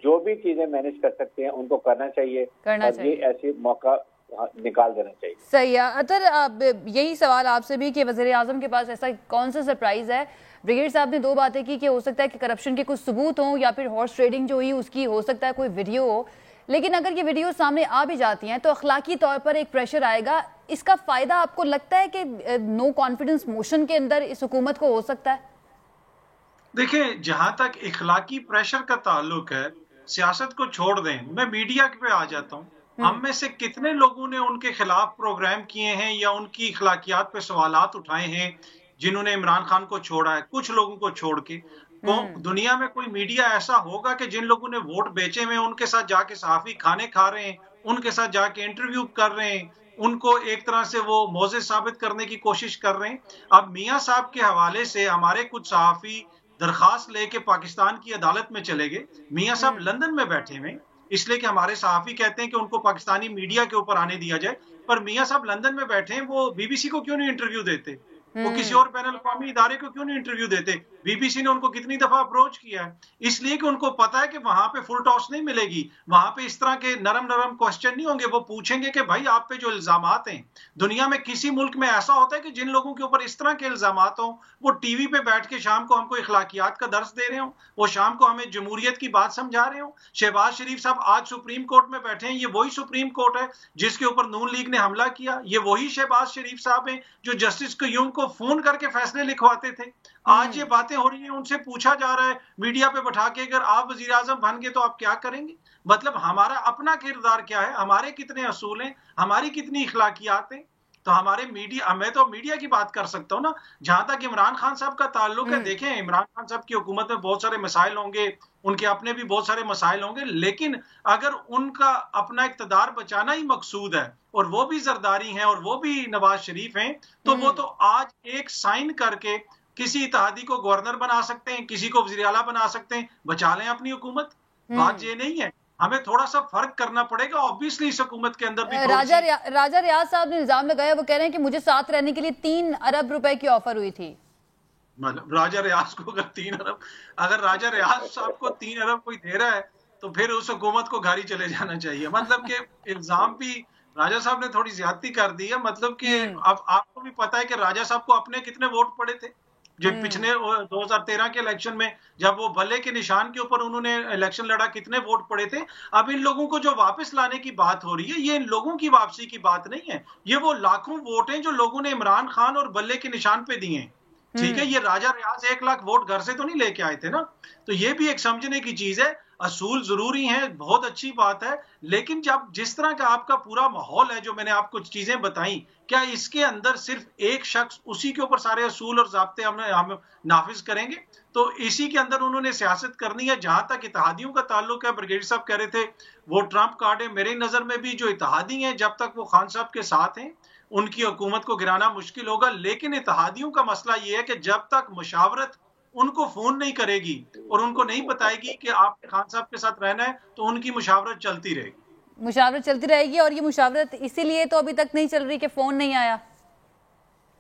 जो भी चीजें मैनेज कर सकते हैं उनको करना चाहिए, और ये ऐसे मौका निकाल देना चाहिए। सही है। अतर यही सवाल आपसे भी कि वज़ीर आज़म के पास ऐसा कौन सा सरप्राइज है? ब्रिगेडियर साहब ने दो बातें की कि हो सकता है कि करप्शन के कुछ सबूत हों, या फिर हॉर्स ट्रेडिंग जो हुई उसकी हो सकता है कोई वीडियो हो। लेकिन अगर ये वीडियो सामने आ भी जाती हैं तो अखलाकी तौर पर एक प्रेशर आएगा। इसका फायदा आपको लगता है कि नो कॉन्फिडेंस मोशन के अंदर इस हुकूमत को हो सकता है? देखिए, जहां तक इखलाकी प्रेशर का ताल्लुक है, सियासत को छोड़ दें, मैं मीडिया पे आ जाता हूँ। हम में से कितने लोगों ने उनके खिलाफ प्रोग्राम किए हैं या उनकी इखलाकियात पे सवालात उठाए हैं, जिन्होंने इमरान खान को छोड़ा है, कुछ लोगों को छोड़ के। दुनिया में कोई मीडिया ऐसा होगा कि जिन लोगों ने वोट बेचे हुए उनके साथ जाके सहाफी खाने खा रहे हैं, उनके साथ जाके इंटरव्यू कर रहे हैं, उनको एक तरह से वो मोज़ेज़ साबित करने की कोशिश कर रहे हैं। अब मियां साहब के हवाले से हमारे कुछ सहाफी दरखास्त लेके पाकिस्तान की अदालत में चले गए। मियां साहब लंदन में बैठे हुए, इसलिए कि हमारे सहाफी कहते हैं कि उनको पाकिस्तानी मीडिया के ऊपर आने दिया जाए, पर मियां साहब लंदन में बैठे हैं, वो BBC को क्यों नहीं इंटरव्यू देते? वो किसी और बैनुल अक़वामी इदारे को क्यों नहीं इंटरव्यू देते? BBC ने उनको कितनी दफा अप्रोच किया है, इसलिए कि उनको पता है कि वहां पे फुल टॉस नहीं मिलेगी, वहां पे इस तरह के नरम नरम क्वेश्चन नहीं होंगे। वो पूछेंगे कि भाई आप पे जो इल्जामात हैं, दुनिया में किसी मुल्क में ऐसा होता है कि जिन लोगों के ऊपर इस तरह के इल्जामात हों, वो टीवी पे बैठ के शाम को हमको इखलाकियात का दर्स दे रहे हो, वो शाम को हमें जमहूरियत की बात समझा रहे हो। शहबाज शरीफ साहब आज सुप्रीम कोर्ट में बैठे हैं, ये वही सुप्रीम कोर्ट है जिसके ऊपर नून लीग ने हमला किया, ये वही शहबाज शरीफ साहब हैं जो जस्टिस क्यूम को को फोन करके फैसले लिखवाते थे। आज ये बातें हो रही हैं, उनसे पूछा जा रहा है मीडिया पे बैठा के, अगर आप वजीर आजम बन गए तो आप क्या करेंगे। मतलब हमारा अपना किरदार क्या है, हमारे कितने असूल हैं, हमारी कितनी इखलाकियात हैं। तो हमारे मीडिया, मैं तो मीडिया की बात कर सकता हूँ ना। जहां तक इमरान खान साहब का ताल्लुक है, देखें इमरान खान साहब की हुकूमत में बहुत सारे मसाइल होंगे, उनके अपने भी बहुत सारे मसाइल होंगे, लेकिन अगर उनका अपना इक़्तिदार बचाना ही मकसूद है और वो भी जरदारी हैं और वो भी नवाज शरीफ हैं, तो वो तो आज एक साइन करके किसी इत्तेहादी को गवर्नर बना सकते हैं, किसी को वज़ीर आला बना सकते हैं, बचा लें अपनी हुकूमत। बात ये नहीं है, हमें थोड़ा सा फर्क करना पड़ेगा। ऑब्वियसली इस हुकूमत के अंदर भी राजा रियाज साहब ने इल्जाम लगाया, वो कह रहे हैं कि मुझे साथ रहने के लिए 3 अरब रुपए की ऑफर हुई थी। मतलब राजा रियाज को अगर 3 अरब, अगर राजा रियाज साहब को 3 अरब कोई दे रहा है तो फिर उस हुकूमत को घर ही चले जाना चाहिए। मतलब कि इल्जाम भी राजा साहब ने थोड़ी ज्यादती कर दी है। मतलब कि अब आपको भी पता है कि राजा साहब को अपने कितने वोट पड़े थे जब पिछले 2013 के इलेक्शन में, जब वो बल्ले के निशान के ऊपर उन्होंने इलेक्शन लड़ा, कितने वोट पड़े थे। अब इन लोगों को जो वापस लाने की बात हो रही है, ये इन लोगों की वापसी की बात नहीं है, ये वो लाखों वोट हैं जो लोगों ने इमरान खान और बल्ले के निशान पे दिए हैं। ठीक है, ये राजा रियाज 1 लाख वोट घर से तो नहीं लेके आए थे ना। तो ये भी एक समझने की चीज है। असूल जरूरी हैं, बहुत अच्छी बात है, लेकिन जब जिस तरह का आपका पूरा माहौल है, जो मैंने आपको चीजें बताई, क्या इसके अंदर सिर्फ एक शख्स उसी के ऊपर सारे असूल और ज़ाब्ते हम नाफिज करेंगे? तो इसी के अंदर उन्होंने सियासत करनी है। जहां तक इत्तेहादियों का ताल्लुक है, ब्रिगेडियर साहब कह रहे थे वो ट्रंप कार्ड है। मेरी नजर में भी जो इत्तेहादी हैं, जब तक वो खान साहब के साथ हैं, उनकी हुकूमत को गिराना मुश्किल होगा। लेकिन इत्तेहादियों का मसला ये है कि जब तक मुशावरत उनको फोन नहीं करेगी और उनको नहीं बताएगी कि आपने खान साहब के साथ रहना है, तो उनकी मुशावरत चलती रहेगी। मुशावरत चलती रहेगी, और ये मुशावरत इसीलिए तो अभी तक नहीं चल रही कि फोन नहीं आया।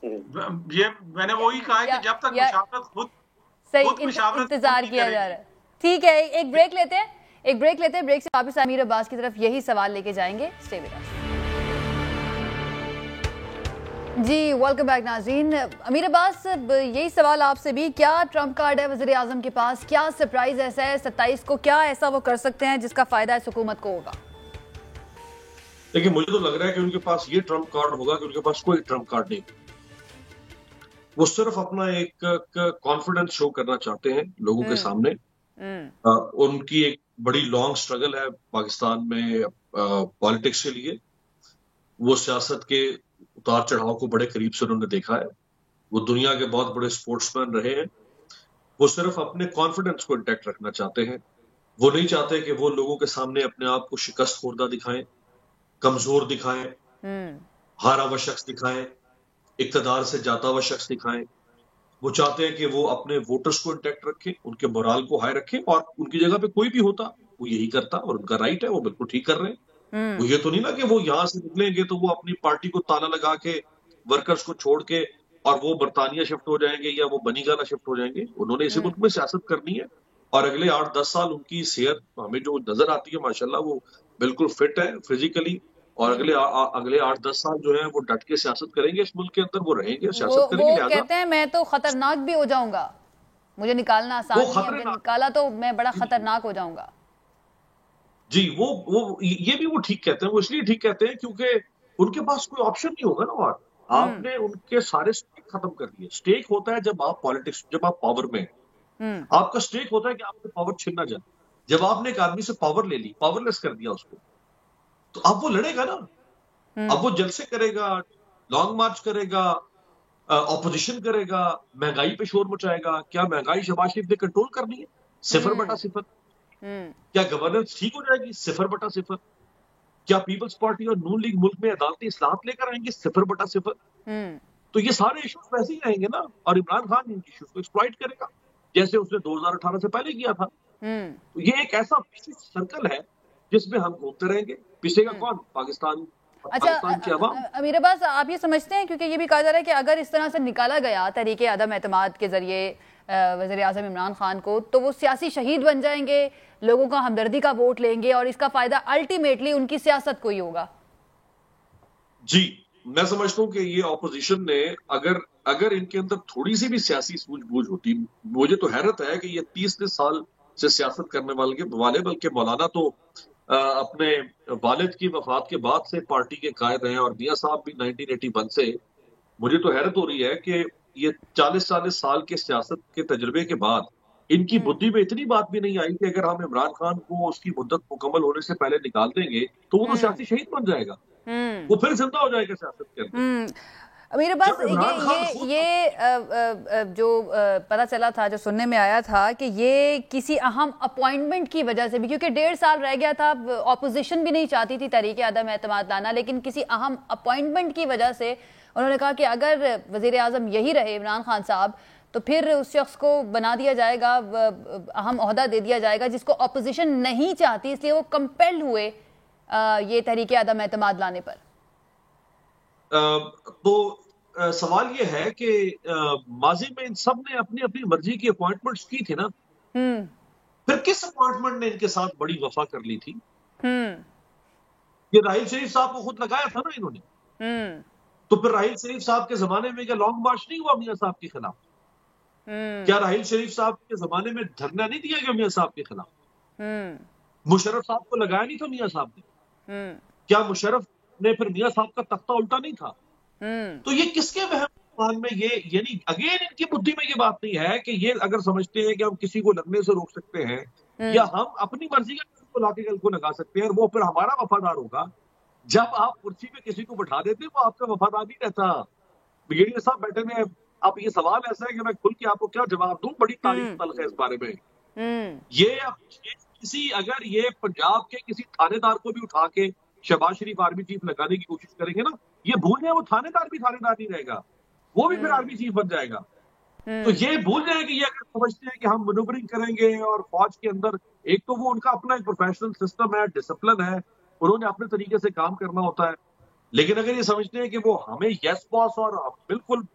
ये मैंने वही कहा है कि जब तक मुशावरत खुद सही इंतजार किया जा रहा है। ठीक है, एक ब्रेक लेते हैं, ब्रेक से वापस अमीर अब्बास की तरफ यही सवाल लेके जाएंगे। Stay with us. जी वेलकम बैक नाज़रीन। अमीर अब्बास, यही सवाल आपसे भी, क्या ट्रंप कार्ड है वज़ीर आज़म के पास? क्या सरप्राइज ऐसा है 27 को, क्या ऐसा वो कर सकते हैं जिसका फायदा इस हुकूमत को होगा? देखिए, मुझे तो लग रहा है कि उनके पास ये ट्रंप कार्ड होगा कि उनके पास कोई ट्रंप कार्ड नहीं। वो सिर्फ अपना एक कॉन्फिडेंस शो करना चाहते हैं लोगों के सामने। उनकी एक बड़ी लॉन्ग स्ट्रगल है पाकिस्तान में पॉलिटिक्स के लिए। वो सियासत के उतार चढ़ाव को बड़े करीब से उन्होंने देखा है। वो दुनिया के बहुत बड़े स्पोर्ट्समैन रहे हैं। वो सिर्फ अपने कॉन्फिडेंस को इंटैक्ट रखना चाहते हैं। वो नहीं चाहते कि वो लोगों के सामने अपने आप को शिकस्त खुर्दा दिखाएं, कमजोर दिखाएं, हारा हुआ शख्स दिखाएं, इक्तदार से जाता हुआ शख्स दिखाएं। वो चाहते हैं कि वो अपने वोटर्स को इंटैक्ट रखें, उनके मोराल को हाई रखें, और उनकी जगह पे कोई भी होता वो यही करता, और उनका राइट है, वो बिल्कुल ठीक कर रहे हैं। वो ये तो नहीं ना कि वो यहां से निकलेंगे तो वो अपनी पार्टी को ताला लगा के, वर्कर्स को छोड़ के, और वो बरतानिया शिफ्ट हो जाएंगे या वो बनीगाना शिफ्ट हो जाएंगे। उन्होंने इसी मुल्क में सियासत करनी है, और अगले 8-10 साल उनकी सेहत हमें जो नजर आती है माशाल्लाह, वो बिल्कुल फिट है फिजिकली, और अगले 8-10 साल जो है वो डट के सियासत करेंगे इस मुल्क के अंदर, वो रहेंगे, सियासत करेंगे। वो कहते हैं मैं तो खतरनाक भी हो जाऊंगा, मुझे निकालना आसान नहीं है, अगर निकाला तो मैं बड़ा खतरनाक हो जाऊंगा। जी, वो ये भी वो ठीक कहते हैं। वो इसलिए ठीक कहते हैं क्योंकि उनके पास कोई ऑप्शन नहीं होगा ना, और आपने उनके सारे स्टेक खत्म कर दिए। स्टेक होता है जब आप पॉलिटिक्स, जब आप पावर में हैं, आपका स्टेक होता है कि आपको पावर छीन ना जाए। जब आपने एक आदमी से पावर ले ली, पावरलेस कर दिया उसको, तो अब वो लड़ेगा ना। अब वो जलसे करेगा, लॉन्ग मार्च करेगा, ऑपोजिशन करेगा, महंगाई पे शोर मचाएगा। क्या महंगाई शहबाज शरीफ ने कंट्रोल करनी है? 0/0। क्या गवर्नेंस ठीक हो जाएगी? 0/0। क्या पीपल्स पार्टी और नून लीग मुल्क में अदालती इस्लाहत लेकर आएंगे? 0/0। तो ये सारे इश्यूज वैसे ही रहेंगे ना, और इमरान खान इन इश्यूज को एक्सप्लॉइट करेगा जैसे उसने 2018 से पहले किया था। तो ये एक ऐसा सर्कल है जिसमें हम घूमते रहेंगे। पिसेगा कौन? पाकिस्तान। अच्छा अमीर अब्बास, आप ये समझते हैं, क्योंकि ये भी कहा जा रहा है कि अगर इस तरह से निकाला गया तरीके अदम एतमाद के जरिए वज़ीर आज़म इमरान खान को, तो वो सियासी शहीद बन जाएंगे, लोगों का हमदर्दी का वोट लेंगे, और इसका फायदा अल्टीमेटली उनकी सियासत को ही होगा। जी, मैं समझता हूँ कि ये ऑपोजिशन ने अगर इनके अंदर थोड़ी सी भी सियासी सूझबूझ होती, मुझे तो हैरत है कि ये 30 साल से सियासत करने वाले, बल्कि मौलाना तो अपने वालिद की वफात के बाद से पार्टी के कायद रहे, और मियां साहब भी 1981 से मुझे तो हैरत हो रही है कि ये 40-40 साल के सियासत के तजुर्बे के बाद इनकी बुद्धि में इतनी बात भी नहीं आई कि अगर हम इमरान खान को उसकी मुद्दत मुकम्मल होने से पहले निकाल देंगे तो वो तो सियासी शहीद बन जाएगा, वो फिर जिंदा हो जाएगा सियासत के अंदर। मेरे पास जो पता चला था, जो सुनने में आया था कि ये किसी अहम अपॉइंटमेंट की वजह से भी, क्योंकि 1.5 साल रह गया था, ऑपोजिशन भी नहीं चाहती थी तहरीक आदम एतमाद लाना, लेकिन किसी अहम अपॉइंटमेंट की वजह से उन्होंने कहा कि अगर वजीर आजम यही रहे इमरान खान साहब तो फिर उस शख्स को बना दिया जाएगा, अहम ओहदा दे दिया जाएगा जिसको ऑपोजिशन नहीं चाहती, इसलिए वो कंपेल्ड हुए ये तहरीक आदम एतमाद लाने पर। तो सवाल ये है कि माजी में इन सब ने अपनी अपनी मर्जी की अपॉइंटमेंट्स की थी ना, फिर किस अपॉइंटमेंट ने इनके साथ बड़ी वफा कर ली थी? ये राहिल शरीफ साहब को खुद लगाया था ना इन्होंने, तो फिर राहिल शरीफ साहब के जमाने में क्या लॉन्ग मार्च नहीं हुआ मियां साहब के खिलाफ? क्या राहिल शरीफ साहब के जमाने में धरना नहीं दिया गया मियां साहब के खिलाफ? मुशर्रफ साहब को लगाया नहीं था मियां साहब ने? क्या मुशर्रफ ने फिर मियां साहब का तख्ता उल्टा नहीं था? तो ये किसके वहम में, ये यानी अगेन इनकी बुद्धि में ये बात नहीं है कि ये अगर समझते हैं कि हम किसी को लगने से रोक सकते हैं या हम अपनी मर्जी का लाके कल को लगा सकते हैं और वो फिर हमारा वफादार होगा। जब आप कुर्सी पे किसी को बैठा देते वो आपका वफादार नहीं रहता। ब्रिगेडियर साहब बैठे में, अब ये सवाल ऐसा है कि मैं खुल के आपको क्या जवाब दूं, बड़ी तारीफ तल्ख है इस बारे में। ये किसी, अगर ये पंजाब के किसी थानेदार को भी उठा के शहबाज शरीफ आर्मी चीफ लगाने की कोशिश करेंगे ना, ये भूल जाए वो थानेदार भी थानेदार नहीं रहेगा, वो भी फिर आर्मी चीफ बन जाएगा। तो ये भूल जाए कि ये अगर समझते हैं कि हम मैन्यूवरिंग करेंगे और फौज के अंदर, एक तो वो उनका अपना एक प्रोफेशनल सिस्टम है, डिसिप्लिन है, उन्होंने अपने तरीके से काम करना होता है। लेकिन अगर ये समझते हैं कि वो हमें यस बॉस और बिल्कुल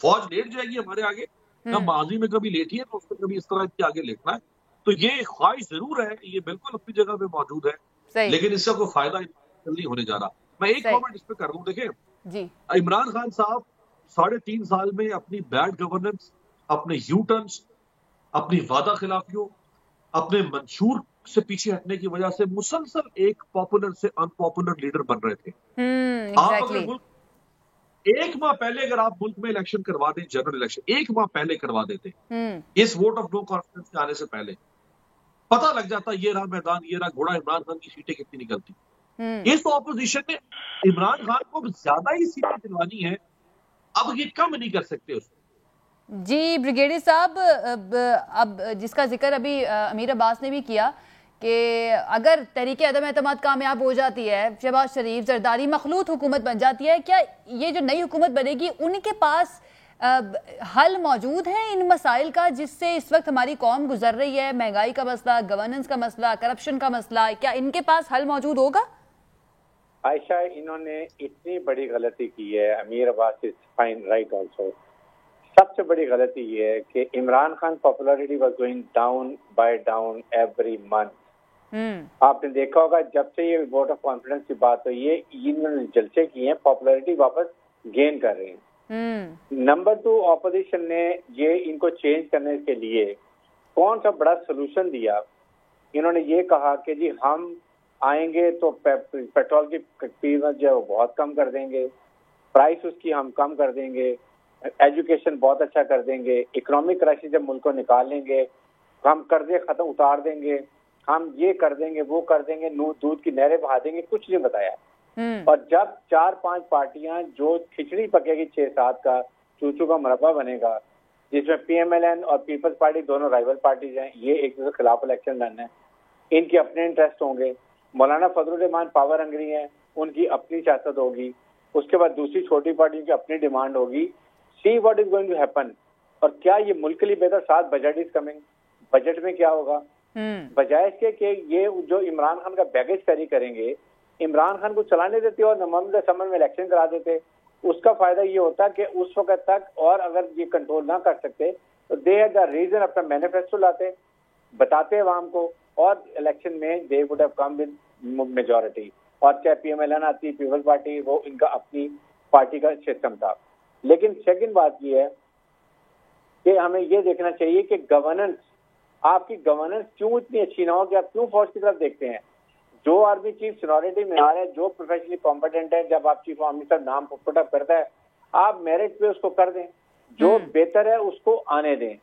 फौज लेट जाएगी हमारे आगे, ना माजी में कभी लेटी है तो उसको कभी इस तरह के आगे लेटना है, तो ये ख्वाहिश जरूर है, ये बिल्कुल अपनी जगह पे मौजूद है, लेकिन इसका कोई फायदा नहीं होने जा रहा। मैं एक कमेंट इस पे कर रहा हूँ, देखें इमरान खान साहब 3.5 साल में अपनी बैड गवर्नेंस, अपने यू टर्न्स, अपनी वादा खिलाफियों, अपने मंशूर से पीछे हटने की वजह से मुसलसल एक पॉपुलर से अनपॉपुलर लीडर बन रहे थे। आप अगर मुल्क एक माह पहले अगर आप मुल्क में इलेक्शन करवा दें, जनरल इलेक्शन 1 माह पहले करवा देते, इस वोट ऑफ नो कॉन्फिडेंस के आने से पहले पता लग जाता ये रहा मैदान, ये रहा घोड़ा, इमरान खान की सीटें कितनी निकलती। इस ऑपोजिशन ने इमरान खान को ज्यादा ही सीटें दिलवानी है, अब ये कम नहीं कर सकते उसको। जी ब्रिगेडियर साहब, अब जिसका जिक्र अभी अमीर अब्बास ने भी किया कि अगर तहरीक आदम एतमाद कामयाब हो जाती है, शहबाज शरीफ जरदारी मखलूत हुकूमत बन जाती है, क्या ये जो नई हुकूमत बनेगी उनके पास हल मौजूद है इन मसाइल का जिससे इस वक्त हमारी कौम गुजर रही है? महंगाई का मसला, गवर्नेंस का मसला, करप्शन का मसला, क्या इनके पास हल मौजूद होगा? आयशा, इन्होंने इतनी बड़ी गलती की है, अमीर Abbas is fine right also. सबसे बड़ी गलती ये है कि Imran Khan popularity was going down by down every month. आपने देखा होगा जब से ये वोट ऑफ कॉन्फिडेंस की बात हुई है, इन्होंने जलसे किए हैं, पॉपुलैरिटी वापस गेन कर रहे हैं। नंबर 2, ऑपोजिशन ने ये इनको चेंज करने के लिए कौन सा बड़ा सोल्यूशन दिया? इन्होंने ये कहा कि जी हम आएंगे तो पेट्रोल की कीमत जो है वो बहुत कम कर देंगे, प्राइस उसकी हम कम कर देंगे, एजुकेशन बहुत अच्छा कर देंगे, इकोनॉमिक क्राइसिस जब मुल्क को निकाल लेंगे, हम कर्जे खत्म उतार देंगे, हम ये कर देंगे, वो कर देंगे, दूध की नहरें बहा देंगे, कुछ नहीं बताया। और जब 4-5 पार्टियां जो खिचड़ी पकेगी 6-7 का चूचू का मुरब्बा बनेगा, जिसमें PMLN और पीपल्स पार्टी दोनों राइवल पार्टीज हैं, ये एक दूसरे के खिलाफ इलेक्शन लड़ना है, इनके अपने इंटरेस्ट होंगे। मौलाना फजलुर रहमान पावर हंग्री हैं, उनकी अपनी सियासत होगी, उसके बाद दूसरी छोटी पार्टियों की अपनी डिमांड होगी। See what is going to happen, और क्या ये मुल्क के लिए बेहतर? 7 बजट इज कमिंग, बजट में क्या होगा? बजाय इसके कि ये जो इमरान खान का बैगेज कैरी करेंगे, इमरान खान को चलाने देते और नवंबर दिसंबर में इलेक्शन करा देते, उसका फायदा ये होता कि उस वक्त तक, और अगर ये कंट्रोल ना कर सकते तो दे हैड द रीजन अपना मैनिफेस्टो लाते, बताते अवाम को, और इलेक्शन में they would have come with majority. और चाहे PMLN आती, पीपल्स पार्टी, वो इनका अपनी पार्टी का सिस्टम था। लेकिन सेकंड बात ये है कि हमें ये देखना चाहिए कि गवर्नेंस, आपकी गवर्नेंस क्यों इतनी अच्छी ना हो कि आप क्यों फौज की तरफ देखते हैं? जो आर्मी चीफ सीनियरिटी में आ रहा है, जो प्रोफेशनली कॉम्पिटेंट है, जब आप चीफ ऑफ आर्मी साहब नाम पुट अप करता है, आप मेरिट पे उसको कर दें, जो बेहतर है उसको आने दें,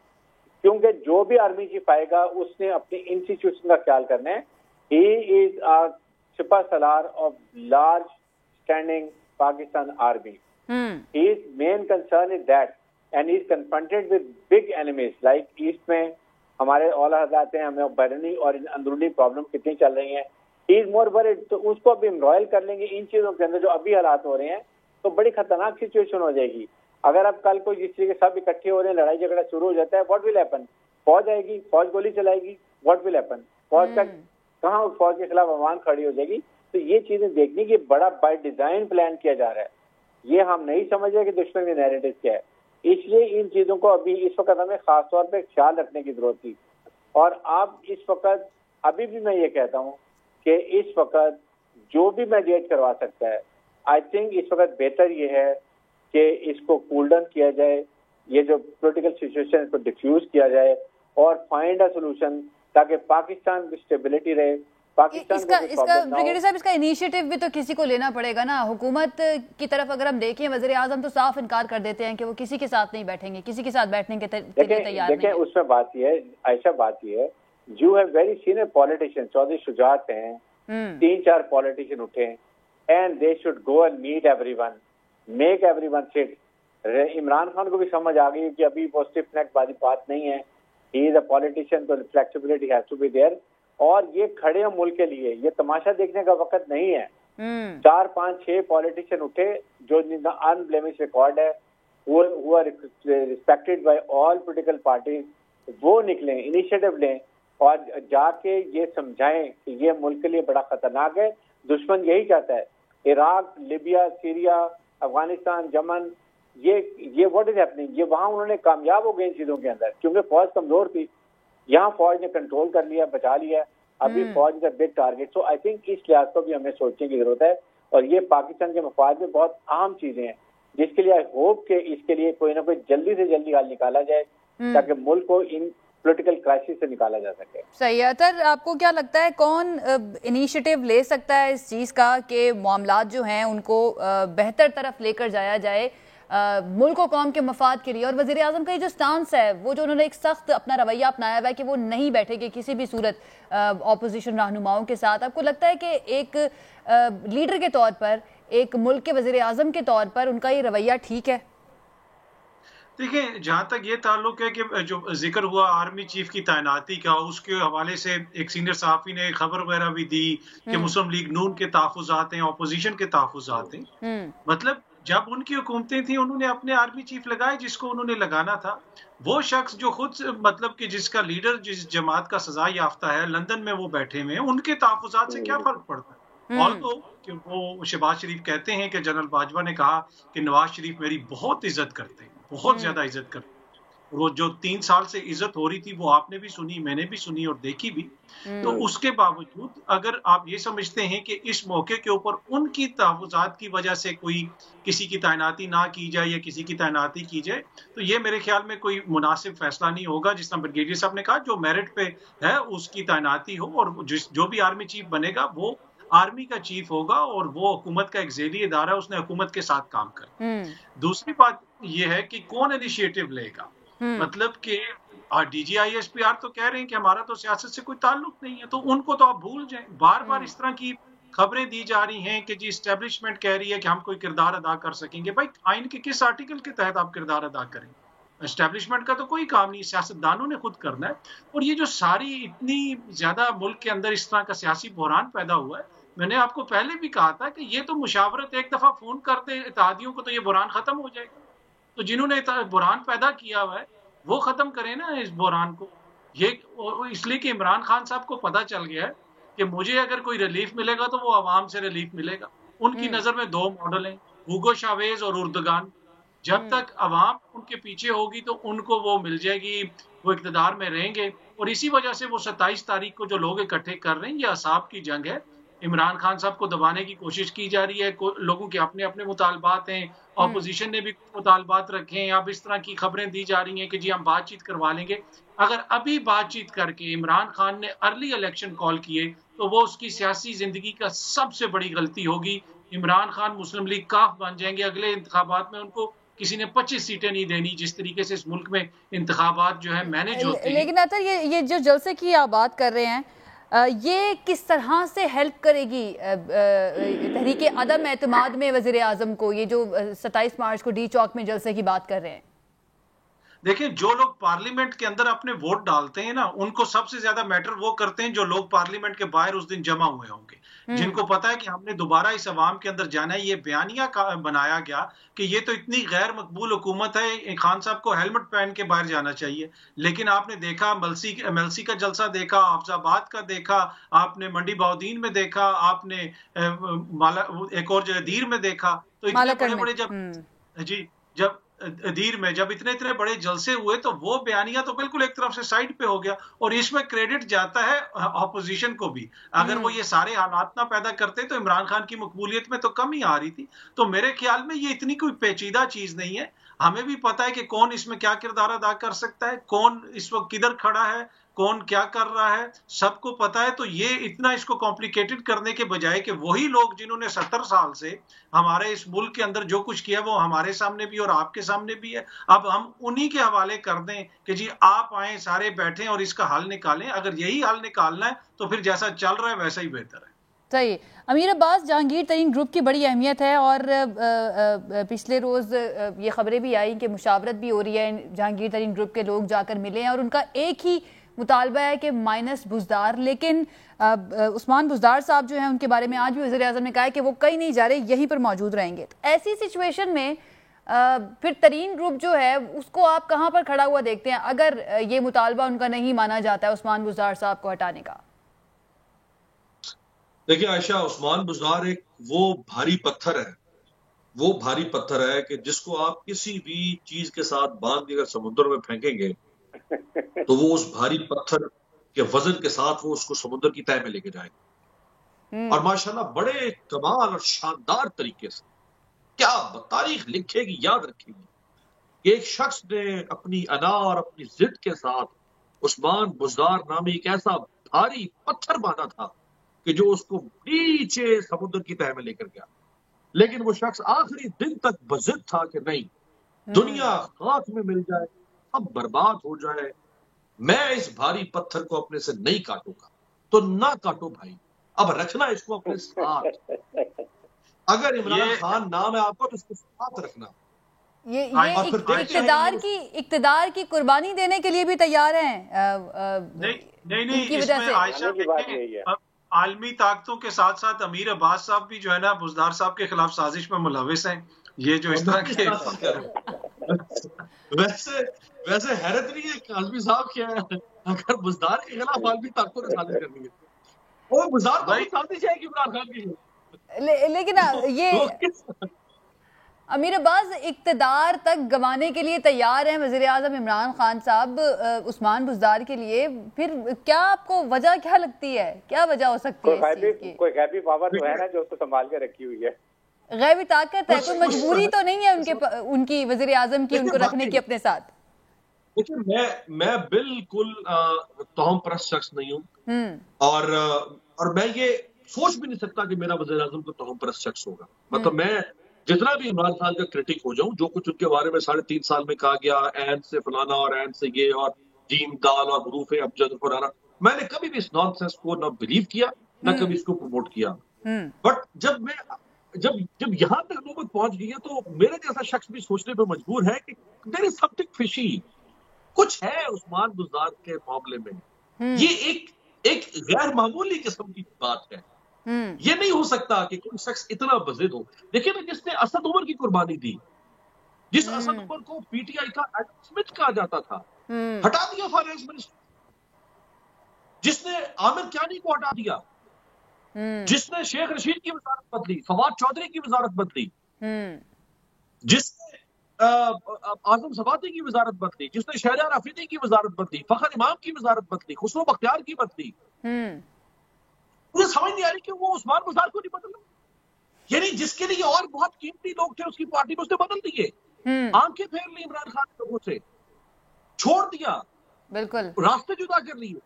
क्योंकि जो भी आर्मी चीफ आएगा उसने अपनी इंस्टीट्यूशन का ख्याल करना है। ही इज अ सिपा सलार of large standing Pakistan army. His main concern is that, and he is confronted with big enemies like east में हमारे औलाद आते हैं, हमें बैरनी और अंदरूनी प्रॉब्लम कितनी चल रही हैं। ही इज मोर वरीड, तो उसको अभी एम्ब्रॉयल कर लेंगे इन चीजों के अंदर जो अभी हालात हो रहे हैं, तो बड़ी खतरनाक सिचुएशन हो जाएगी। अगर अब कल को जिस तरीके सब इकट्ठे हो रहे हैं, लड़ाई झगड़ा शुरू हो जाता है, व्हाट विल हैपन? फौज आएगी, फौज गोली चलाएगी, व्हाट विल हैपन? फौज का कहाँ फौज के खिलाफ आवाम खड़ी हो जाएगी। तो ये चीजें देखने की बड़ा बाय डिजाइन प्लान किया जा रहा है। ये हम नहीं समझ रहे कि दुश्मन की नैरेटिव क्या है, इसलिए इन चीजों को अभी इस वक्त हमें खास तौर पे ख्याल रखने की जरूरत थी। और अब इस वक्त अभी भी मैं ये कहता हूँ कि इस वक्त जो भी मैडिएट करवा सकता है, आई थिंक इस वक्त बेहतर ये है कि इसको कूल डाउन किया जाए, ये जो पॉलिटिकल सिचुएशन इसको डिफ्यूज किया जाए और फाइंड अ सोल्यूशन, ताकि पाकिस्तान की स्टेबिलिटी रहे। इसका ब्रिगेडियर साहब, इसका इनिशिएटिव भी तो किसी को लेना पड़ेगा ना। हुकूमत की तरफ अगर हम देखें, वज़ीर आज़म तो साफ इनकार कर देते हैं कि वो किसी के साथ नहीं बैठेंगे, किसी के साथ बैठने के लिए तैयार नहीं है। उसमें बात ये है आयशा, बात ये है, you have very senior politician, Chaudhry Shujaat हैं, 3-4 पॉलिटिशियन उठे and they should go and meet everyone, make everyone sit. Imran Khan को भी समझ आ गई कि अभी वो स्टिफ नेक वाली बात नहीं है, ही इज अ पॉलिटिशियन, तो flexibility has to be there. और ये खड़े हैं मुल्क के लिए, ये तमाशा देखने का वक्त नहीं है। 4-5-6 पॉलिटिशियन उठे जो अनब्लेमिश रिकॉर्ड है, who are respected by all political parties, वो निकलें, इनिशिएटिव लें और जाके ये समझाएं कि ये मुल्क के लिए बड़ा खतरनाक है। दुश्मन यही चाहता है, Iraq, Libya, Syria, Afghanistan, Yemen, ये व्हाट इज हैपनिंग, ये वहां उन्होंने कामयाब हो गए इन चीजों के अंदर, क्योंकि फौज कमजोर थी। यहाँ फौज ने कंट्रोल कर लिया, बचा लिया, अभी फौज का big target. So I think इस लिहाज को भी हमें सोचने की जरूरत है, और ये पाकिस्तान के मफाद में बहुत अहम चीजें हैं, जिसके लिए आई होप कि इसके लिए कोई ना कोई जल्दी से जल्दी हल निकाला जाए, ताकि मुल्क को इन पॉलिटिकल क्राइसिस से निकाला जा सके। सही है। तर आपको क्या लगता है कौन इनिशिएटिव ले सकता है इस चीज़ का कि मामलात जो हैं उनको बेहतर तरफ लेकर जाया जाए मुल्क और कौम के मफाद के लिए? और वज़ीर आज़म का ये जो स्टांस है, वो जो उन्होंने एक सख्त अपना रवैया अपनाया हुआ है कि वो नहीं बैठेंगे किसी भी सूरत ऑपोजिशन रहनुमाओं के साथ, आपको लगता है कि एक लीडर के तौर पर, एक मुल्क के वज़ीर आज़म के तौर पर उनका ये रवैया ठीक है? देखिए, जहां तक ये ताल्लुक है कि जो जिक्र हुआ आर्मी चीफ की तैनाती का, उसके हवाले से एक सीनियर सहाफी ने खबर वगैरह भी दी कि मुस्लिम लीग नून के तहफ़्फ़ुज़ात हैं, ऑपोजिशन के तहफ़्फ़ुज़ात हैं। मतलब जब उनकी हुकूमतें थी, उन्होंने अपने आर्मी चीफ लगाए जिसको उन्होंने लगाना था। वो शख्स जो खुद मतलब कि जिसका लीडर जिस जमात का सजा याफ्ता है, लंदन में वो बैठे हुए हैं, उनके तहफ़्फ़ुज़ात से क्या फर्क पड़ता है? ऑल्दो कि वो शहबाज शरीफ कहते हैं कि जनरल बाजवा ने कहा कि नवाज शरीफ मेरी बहुत इज्जत करते हैं, बहुत ज्यादा इज्जत करते हैं। वो जो 3 साल से इज्जत हो रही थी वो आपने भी सुनी, मैंने भी सुनी और देखी भी। तो उसके बावजूद अगर आप ये समझते हैं कि इस मौके के ऊपर उनकी तहफ़्फ़ुज़ात की वजह से कोई किसी की तैनाती ना की जाए या किसी की तैनाती की जाए, तो ये मेरे ख्याल में कोई मुनासिब फैसला नहीं होगा। जिस तरह ब्रिगेडियर साहब ने कहा, जो मेरिट पे है उसकी तैनाती हो, और जो भी आर्मी चीफ बनेगा वो आर्मी का चीफ होगा और वो हुकूमत का एक ज़ेली इदारा है, उसने हुकूमत के साथ काम कर। दूसरी बात ये है कि कौन इनिशिएटिव लेगा। मतलब कि DGISPR तो कह रहे हैं कि हमारा तो सियासत से कोई ताल्लुक नहीं है, तो उनको तो आप भूल जाएं। बार बार इस तरह की खबरें दी जा रही हैं कि जी एस्टेब्लिशमेंट कह रही है कि हम कोई किरदार अदा कर सकेंगे। भाई, आइन के किस आर्टिकल के तहत आप किरदार अदा करेंगे? एस्टेब्लिशमेंट का तो कोई काम नहीं, सियासतदानों ने खुद करना है। और ये जो सारी इतनी ज्यादा मुल्क के अंदर इस तरह का सियासी बहरान पैदा हुआ है, मैंने आपको पहले भी कहा था कि ये तो मुशावरत, एक दफा फोन करते इत्तेहादियों को तो ये बहरान खत्म हो जाएगा। तो जिन्होंने बहरान पैदा किया हुआ है वो खत्म करें ना इस बहरान को। ये इसलिए कि इमरान खान साहब को पता चल गया है कि मुझे अगर कोई रिलीफ मिलेगा तो वो आवाम से रिलीफ मिलेगा। उनकी नजर में 2 मॉडल हैं, हुगो शावेज और उर्दगान। जब तक आवाम उनके पीछे होगी तो उनको वो मिल जाएगी, वो इक़्तिदार में रहेंगे। और इसी वजह से वो 27 तारीख को जो लोग इकट्ठे कर रहे हैं, ये असाब की जंग है। इमरान खान साहब को दबाने की कोशिश की जा रही है। लोगों के अपने अपने मुतालबात हैं, ऑपोजिशन ने भी मुतालबात रखे हैं। अब इस तरह की खबरें दी जा रही हैं कि जी हम बातचीत करवा लेंगे। अगर अभी बातचीत करके इमरान खान ने अर्ली इलेक्शन कॉल किए तो वो उसकी सियासी जिंदगी का सबसे बड़ी गलती होगी। इमरान खान मुस्लिम लीग काफ बन जाएंगे, अगले इंतखाबात में उनको किसी ने 25 सीटें नहीं देनी, जिस तरीके से इस मुल्क में इंतखाबात जो है मैनेज होते हैं। लेकिन अतर ये जो जलसे की आप बात कर रहे हैं, ये किस तरह से हेल्प करेगी तहरीक अदम एतमाद में वज़ीर आज़म को, ये जो 27 मार्च को डी चौक में जलसे की बात कर रहे हैं? देखिए, जो लोग पार्लियामेंट के अंदर अपने वोट डालते हैं ना, उनको सबसे ज्यादा मैटर वो करते हैं जो लोग पार्लियामेंट के बाहर उस दिन जमा हुए होंगे, जिनको पता है कि हमने दोबारा इस अवाम के अंदर जाना है। ये बयानिया बनाया गया कि ये तो इतनी गैर मकबूल हुकूमत है, खान साहब को हेलमेट पहन के बाहर जाना चाहिए। लेकिन आपने देखा मलसी का जलसा देखा, हाफजाबाद का देखा, आपने मंडी बाउद्दीन में देखा, आपने एक और जगह दीर में देखा। तो इतने बड़े बड़े जब दीर में जब इतने बड़े जलसे हुए तो वो बयानिया तो बिल्कुल एक तरफ से साइड पे हो गया, और इसमें क्रेडिट जाता है ऑपोजिशन को भी। अगर वो ये सारे हालात ना पैदा करते तो इमरान खान की मकबूलियत में तो कमी आ रही थी। तो मेरे ख्याल में ये इतनी कोई पेचीदा चीज नहीं है। हमें भी पता है कि कौन इसमें क्या किरदार अदा कर सकता है, कौन इस वक्त किधर खड़ा है, कौन क्या कर रहा है, सबको पता है। तो ये इतना इसको कॉम्प्लिकेटेड करने के बजाय कि वही लोग जिन्होंने 70 साल से हमारे इस मुल्क के अंदर जो कुछ किया वो हमारे सामने भी और आपके सामने भी है, अब हम उन्हीं के हवाले कर दें कि जी आप आए, सारे बैठें और इसका हल निकालें। अगर यही हल निकालना है तो फिर जैसा चल रहा है वैसा ही बेहतर है। सही। अमीर अब्बास, जहांगीर तरीन ग्रुप की बड़ी अहमियत है और पिछले रोज़ ये खबरें भी आई कि मुशावरत भी हो रही है, जहांगीर तरीन ग्रुप के लोग जाकर मिले हैं और उनका एक ही मुतालबा है कि माइनस बुज़दार। लेकिन उस्मान बुज़दार साहब जो हैं उनके बारे में आज भी वज़ीर आज़म ने कहा है कि वो कहीं नहीं जा रहे, यहीं पर मौजूद रहेंगे। तो ऐसी सिचुएशन में फिर तरीन ग्रुप जो है उसको आप कहाँ पर खड़ा हुआ देखते हैं अगर ये मुतालबा उनका नहीं माना जाता है उस्मान बुज़दार साहब को हटाने का? देखिए आयशा, उस्मान बुज़दार एक वो भारी पत्थर है, वो भारी पत्थर है कि जिसको आप किसी भी चीज के साथ बांध के अगर समुद्र में फेंकेंगे तो वो उस भारी पत्थर के वजन के साथ वो उसको समुद्र की तह में लेके जाएंगे। और माशाल्लाह बड़े कमाल और शानदार तरीके से क्या तारीख लिखेगी, याद रखेगी। एक शख्स ने अपनी अना और अपनी जिद के साथ उस्मान बुज़दार नामी एक ऐसा भारी पत्थर बांधा था कि जो उसको नीचे समुद्र की तह में लेकर गया। लेकिन वो शख्स आखिरी दिन तक बजिद था कि नहीं, दुनिया हाथ में मिल जाए, अब बर्बाद हो जाए, मैं इस भारी पत्थर को अपने से नहीं काटूंगा। तो ना काटो भाई, अब रखना इसको अपने साथ। अगर इमरान खान नाम है आपको तो इसको साथ रखना। ये इक्तदार की कुर्बानी देने के लिए भी तैयार हैं। नहीं, इसमें आयशा देखिए, आलमी ताकतों के साथ साथ अमीर अब्बास साहब भी जो है ना बुज़दार साहब के खिलाफ साजिश में मुलविस हैं। ये जो इस तरह के वैसे हैरत नहीं है कि आलमी साहब क्या है, अगर बुज़दार के खिलाफ आलमी ताकतों ने साजिश करनी है वो बुज़दार को साजिश जाएगी इमरान खान की। लेकिन ये अमीर अब्बास इक्तदार तक गंवाने के लिए तैयार हैं वज़ीर आज़म इमरान खान साहब उस्मान बुज़दार के लिए। फिर क्या आपको वजह क्या लगती है, क्या वजह हो सकती है? कोई गैबी पावर तो है ना जो उसको संभाल के रखी हुई है, गैबी ताकत है, कोई मजबूरी तो नहीं है उनकी वज़ीर आज़म की उनको रखने की अपने साथ? देखिए मैं बिल्कुल तोहम परस्त शख्स नहीं हूँ और मैं ये सोच भी नहीं सकता कि मेरा वज़ीर आज़म तो तोहम परस्त शख्स होगा। मतलब मैं जितना भी इमरान खान का क्रिटिक हो जाऊं, जो कुछ उनके बारे में 3.5 साल में कहा गया, ऐन से फलाना और ऐन से ये और जीम दाल और हरूफ अबजद फलाना, मैंने कभी भी इस नॉनसेंस को ना बिलीव किया ना कभी इसको प्रमोट किया। बट जब यहाँ तक नौबत पहुंच गई है तो मेरे जैसा शख्स भी सोचने पर मजबूर है कि देयर इज समथिंग फिशी, कुछ है उस्मान बुज़दार के मामले में। ये एक गैर मामूली किस्म की बात है। ये नहीं हो सकता कि कोई शख्स इतना बजिद हो। देखिए ना, जिसने असद उमर की कुर्बानी दी, जिस असद उमर को पीटीआई का एडम स्मिथ कहा जाता था, हटा दिया फाइनेंस मिनिस्टर, जिसने आमिर क्यानी को हटा दिया, जिसने शेख रशीद की वजारत बदली, फवाद चौधरी की वजारत बदली, जिसने आजम सवाती की वजारत बदली, जिसने शहरयार आफरीदी की वजारत बदली, फखर इमाम की वजारत बदली, खुसरो बख्तियार की बदली, मुझे समझ नहीं आ रही कि वो उस्मान बुज़दार को नहीं बदला। यानी जिसके लिए और बहुत कीमती लोग थे उसकी पार्टी में उसने बदल दिए, आंखें फेर ली इमरान खान लोगों से, छोड़ दिया, बिल्कुल रास्ते जुदा कर लिए।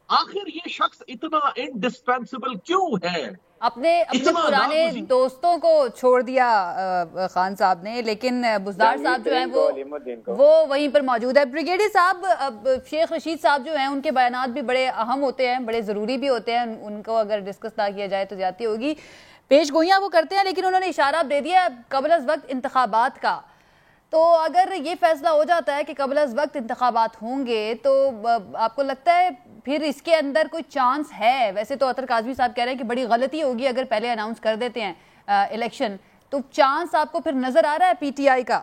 आखिर ये शख्स इतना इंडिस्पेंसिबल क्यों है? अपने पुराने दोस्तों को छोड़ दिया खान साहब ने, लेकिन बुज़दार साहब जो हैं वो वहीं पर मौजूद है। ब्रिगेडियर साहब, शेख रशीद साहब जो हैं उनके बयानात भी बड़े अहम होते हैं, बड़े ज़रूरी भी होते हैं, उनको अगर डिस्कस ना किया जाए तो ज्यादती होगी। पेश गोइयाँ वो करते हैं, लेकिन उन्होंने इशारा दे दिया कबल अज़ वक्त इंतखाबात का। तो अगर ये फैसला हो जाता है कि कबल अज़ वक्त इंतखाबात होंगे तो आपको लगता है फिर इसके अंदर कोई चांस है? वैसे तो अतर काज़मी साहब कह रहे हैं कि बड़ी गलती होगी अगर पहले अनाउंस कर देते हैं इलेक्शन, तो चांस आपको फिर नजर आ रहा है पीटीआई का?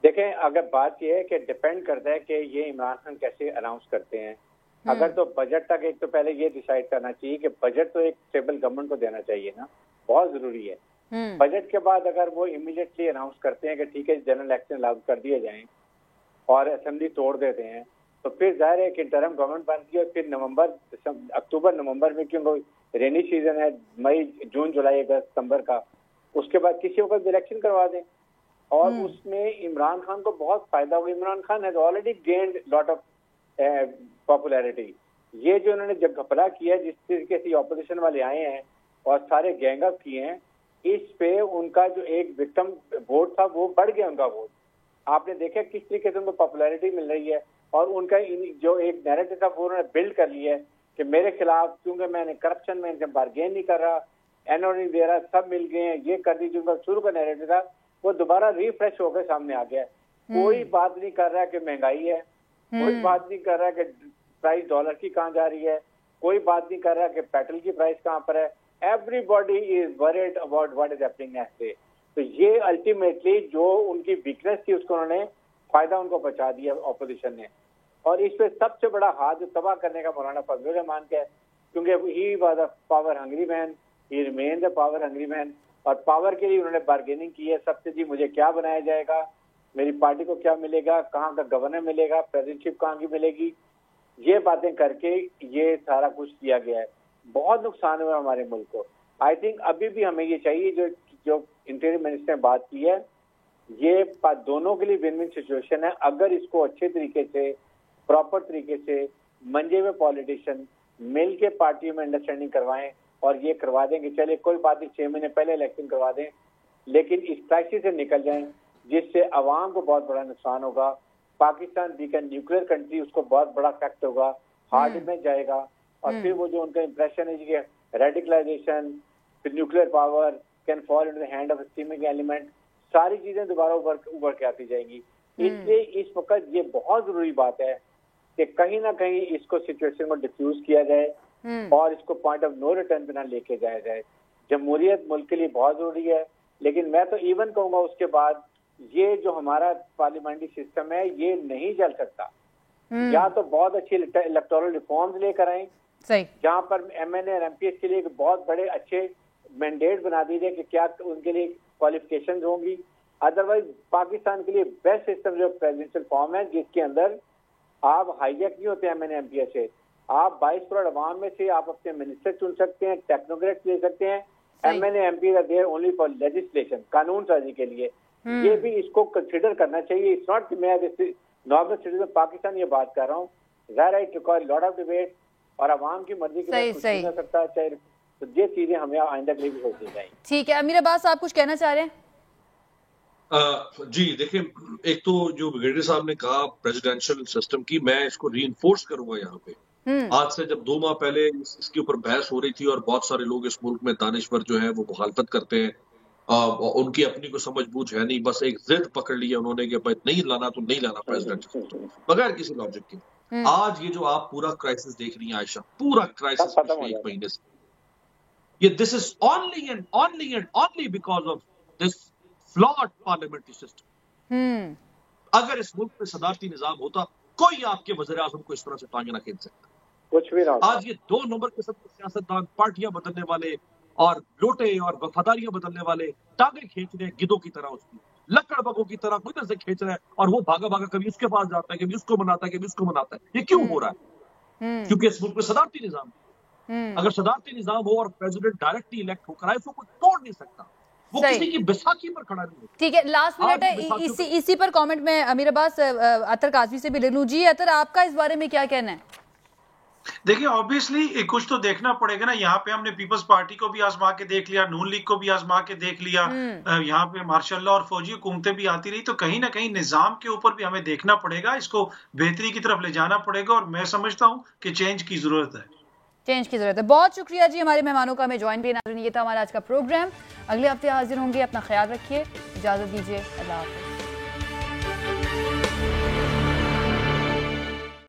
देखें, अगर बात यह है कि डिपेंड करता है कि ये इमरान खान कैसे अनाउंस करते हैं। अगर तो बजट तक एक तो पहले ये डिसाइड करना चाहिए कि बजट तो एक स्टेबल गवर्नमेंट को देना चाहिए ना, बहुत जरूरी है। बजट के बाद अगर वो इमीडिएटली अनाउंस करते हैं कि ठीक है जनरल इलेक्शन लागू कर दिए जाएं और असेंबली तोड़ देते हैं, तो फिर जाहिर है कि इंटरिम गवर्नमेंट बनती है। फिर अक्टूबर नवंबर में, क्योंकि रेनी सीजन है, मई जून जुलाई अगस्त सितंबर का, उसके बाद किसी वक्त इलेक्शन करवा दें और उसमें इमरान खान को बहुत फायदा होगा। Imran Khan has already gained lot of popularity. ये जो उन्होंने जब घपला किया, जिस तरीके से ऑपोजिशन वाले आए हैं और सारे गैंग अप किए हैं, इस पे उनका जो एक विक्टिम वोट था वो बढ़ गया, उनका वोट। आपने देखा किस तरीके से उनको पॉपुलैरिटी मिल रही है और उनका जो एक नैरेटिव था वो उन्होंने बिल्ड कर लिया है कि मेरे खिलाफ, क्योंकि मैंने करप्शन में इनसे बार्गेन नहीं कर रहा, एनओ नहीं दे रहा, सब मिल गए हैं, ये कर दीजिए। उनका शुरू का नैरेटिव था वो दोबारा रिफ्रेश होकर सामने आ गया है। कोई बात नहीं कर रहा है कि महंगाई है, कोई बात नहीं कर रहा है कि प्राइस डॉलर की कहाँ जा रही है, कोई बात नहीं कर रहा है कि पेट्रोल की प्राइस कहाँ पर है। Everybody is worried about what is happening next day. तो ये अल्टीमेटली जो उनकी वीकनेस थी उसको उन्होंने फायदा उनको पहुंचा दिया ऑपोजिशन ने। और इस पे सबसे बड़ा हाथ जो तबाह करने का मौलाना फजलुर रहमान का है, क्योंकि he was a power hungry man, he remain the power hungry man. और पावर के लिए उन्होंने बार्गेनिंग की है सबसे, जी मुझे क्या बनाया जाएगा, मेरी पार्टी को क्या मिलेगा, कहाँ का गवर्नर मिलेगा, प्रेसिडेंटशिप कहाँ की मिलेगी, ये बातें करके ये सारा कुछ किया गया है। बहुत नुकसान हुआ हमारे मुल्क को। आई थिंक अभी भी हमें ये चाहिए, जो इंटीरियर मिनिस्टर ने बात की है, ये दोनों के लिए विन विन सिचुएशन है। अगर इसको अच्छे तरीके से, प्रॉपर तरीके से मंजे हुए पॉलिटिशियन मिल के पार्टी में अंडरस्टैंडिंग करवाएं और ये करवा दें कि चले कोई बात नहीं 6 महीने पहले इलेक्शन करवा दें, लेकिन इस क्राइसिस से निकल जाएं, जिससे अवाम को बहुत बड़ा नुकसान होगा। पाकिस्तान बीकन न्यूक्लियर कंट्री, उसको बहुत बड़ा इफेक्ट होगा, हार्ड में जाएगा। और फिर वो जो उनका इंप्रेशन है कि रेडिकलाइजेशन, फिर nuclear power can fall into the hand of steaming element, सारी चीजें दोबारा उभर के आती जाएंगी। इसलिए इस वक्त ये बहुत जरूरी बात है कि कहीं ना कहीं इसको सिचुएशन को डिफ्यूज किया जाए और इसको पॉइंट ऑफ नो रिटर्न पे ना लेके जाया जाए। जमहूरियत मुल्क के लिए बहुत जरूरी है, लेकिन मैं तो इवन कहूंगा उसके बाद ये जो हमारा पार्लियामेंट्री सिस्टम है ये नहीं चल सकता। या तो बहुत अच्छी इलेक्टोरल रिफॉर्म्स लेकर आए, जहाँ पर एमएनए और एमपीएस के लिए बहुत बड़े अच्छे मैंडेट बना दीजिए कि क्या उनके लिए क्वालिफिकेशंस होंगी। अदरवाइज पाकिस्तान के लिए बेस्ट सिस्टम जो प्रेसिडेंशियल फॉर्म है, जिसके अंदर आप हाईजैक नहीं होते एमएनए एमपीएस से, आप 22 करोड़ अवाम में से आप अपने मिनिस्टर चुन सकते हैं, टेक्नोक्रेट्स ले सकते हैं। MNA MPs are there only for legislation, कानून साजी के लिए। ये भी इसको कंसिडर करना चाहिए। इट्स नॉट कि मैं नॉर्मल सिटीजन पाकिस्तान ये बात कर रहा हूँ, right record lot of debate और अवाम की मर्जी के लिए कुछ नहीं हो सकता, चाहे तो ये चीजें हमें आइंदा के लिए भी सोचनी चाहिए। ठीक है, अमीर अब्बास साहब कुछ कहना चाह रहे हैं? जी देखिए, एक तो जो ब्रिगेडियर साहब ने कहा प्रेसिडेंशियल सिस्टम की, मैं इसको रीइंफोर्स करूंगा यहाँ पे। आज से जब 2 माह पहले इसके ऊपर बहस हो रही थी और बहुत सारे लोग इस मुल्क में दानिश्वर जो है वो मुखालफत करते हैं, उनकी अपनी को समझ बूझ है नहीं, बस एक जिद पकड़ लिया उन्होंने कि भाई नहीं लाना तो नहीं लाना प्रेसिडेंशियल सिस्टम, बगैर किसी लॉजिक के। आज ये जो आप पूरा क्राइसिस देख रही हैं आयशा, पूरा क्राइसिस पिछले 1 महीने से, ये this is only and only because of this flawed parliamentary system. अगर इस मुल्क में सदारती निजाम होता, कोई आपके वज़ीर आज़म को इस तरह से टांगे ना खींच सकता, कुछ भी ना। आज ये 2 नंबर के सब सियासतदान, पार्टियां बदलने वाले और लोटे और वफादारियां बदलने वाले, टांगे खींच रहे गिद्धों की तरह, उसकी लकड़बगों की तरह कोई तरह से खींच रहा है, और वो भागा भागा कभी उसके पास जाता है, कभी उसको मनाता है, कभी उसको मनाता है। ये क्यों हो रहा है? क्योंकि इस मुल्क में सदारती निजाम, अगर सदारती निजाम हो और प्रेसिडेंट डायरेक्टली इलेक्ट होकर आए तो कोई तोड़ नहीं सकता, वो किसी की बैसाखी पर खड़ा नहीं होता। ठीक है, लास्ट मिनट है, इसी पर कमेंट में अमीर अब्बास अतर काज़मी से भी ले लूं। जी अतर, आपका इस बारे में क्या कहना है? देखिए ऑब्वियसली कुछ तो देखना पड़ेगा ना। यहाँ पे हमने पीपल्स पार्टी को भी आजमा के देख लिया, नून लीग को भी आजमा के देख लिया, यहाँ पे मार्शल लॉ और फौजी हुकूमतें भी आती रही, तो कहीं ना कहीं निजाम के ऊपर भी हमें देखना पड़ेगा, इसको बेहतरी की तरफ ले जाना पड़ेगा। और मैं समझता हूँ कि चेंज की जरूरत है। चेंज की जरूरत है। बहुत शुक्रिया जी हमारे मेहमानों का हमें ज्वाइन किया। ये था हमारा आज का प्रोग्राम। अगले हफ्ते हाजिर होंगे। अपना ख्याल रखिए, इजाजत दीजिए, अल्लाह हाफिज़।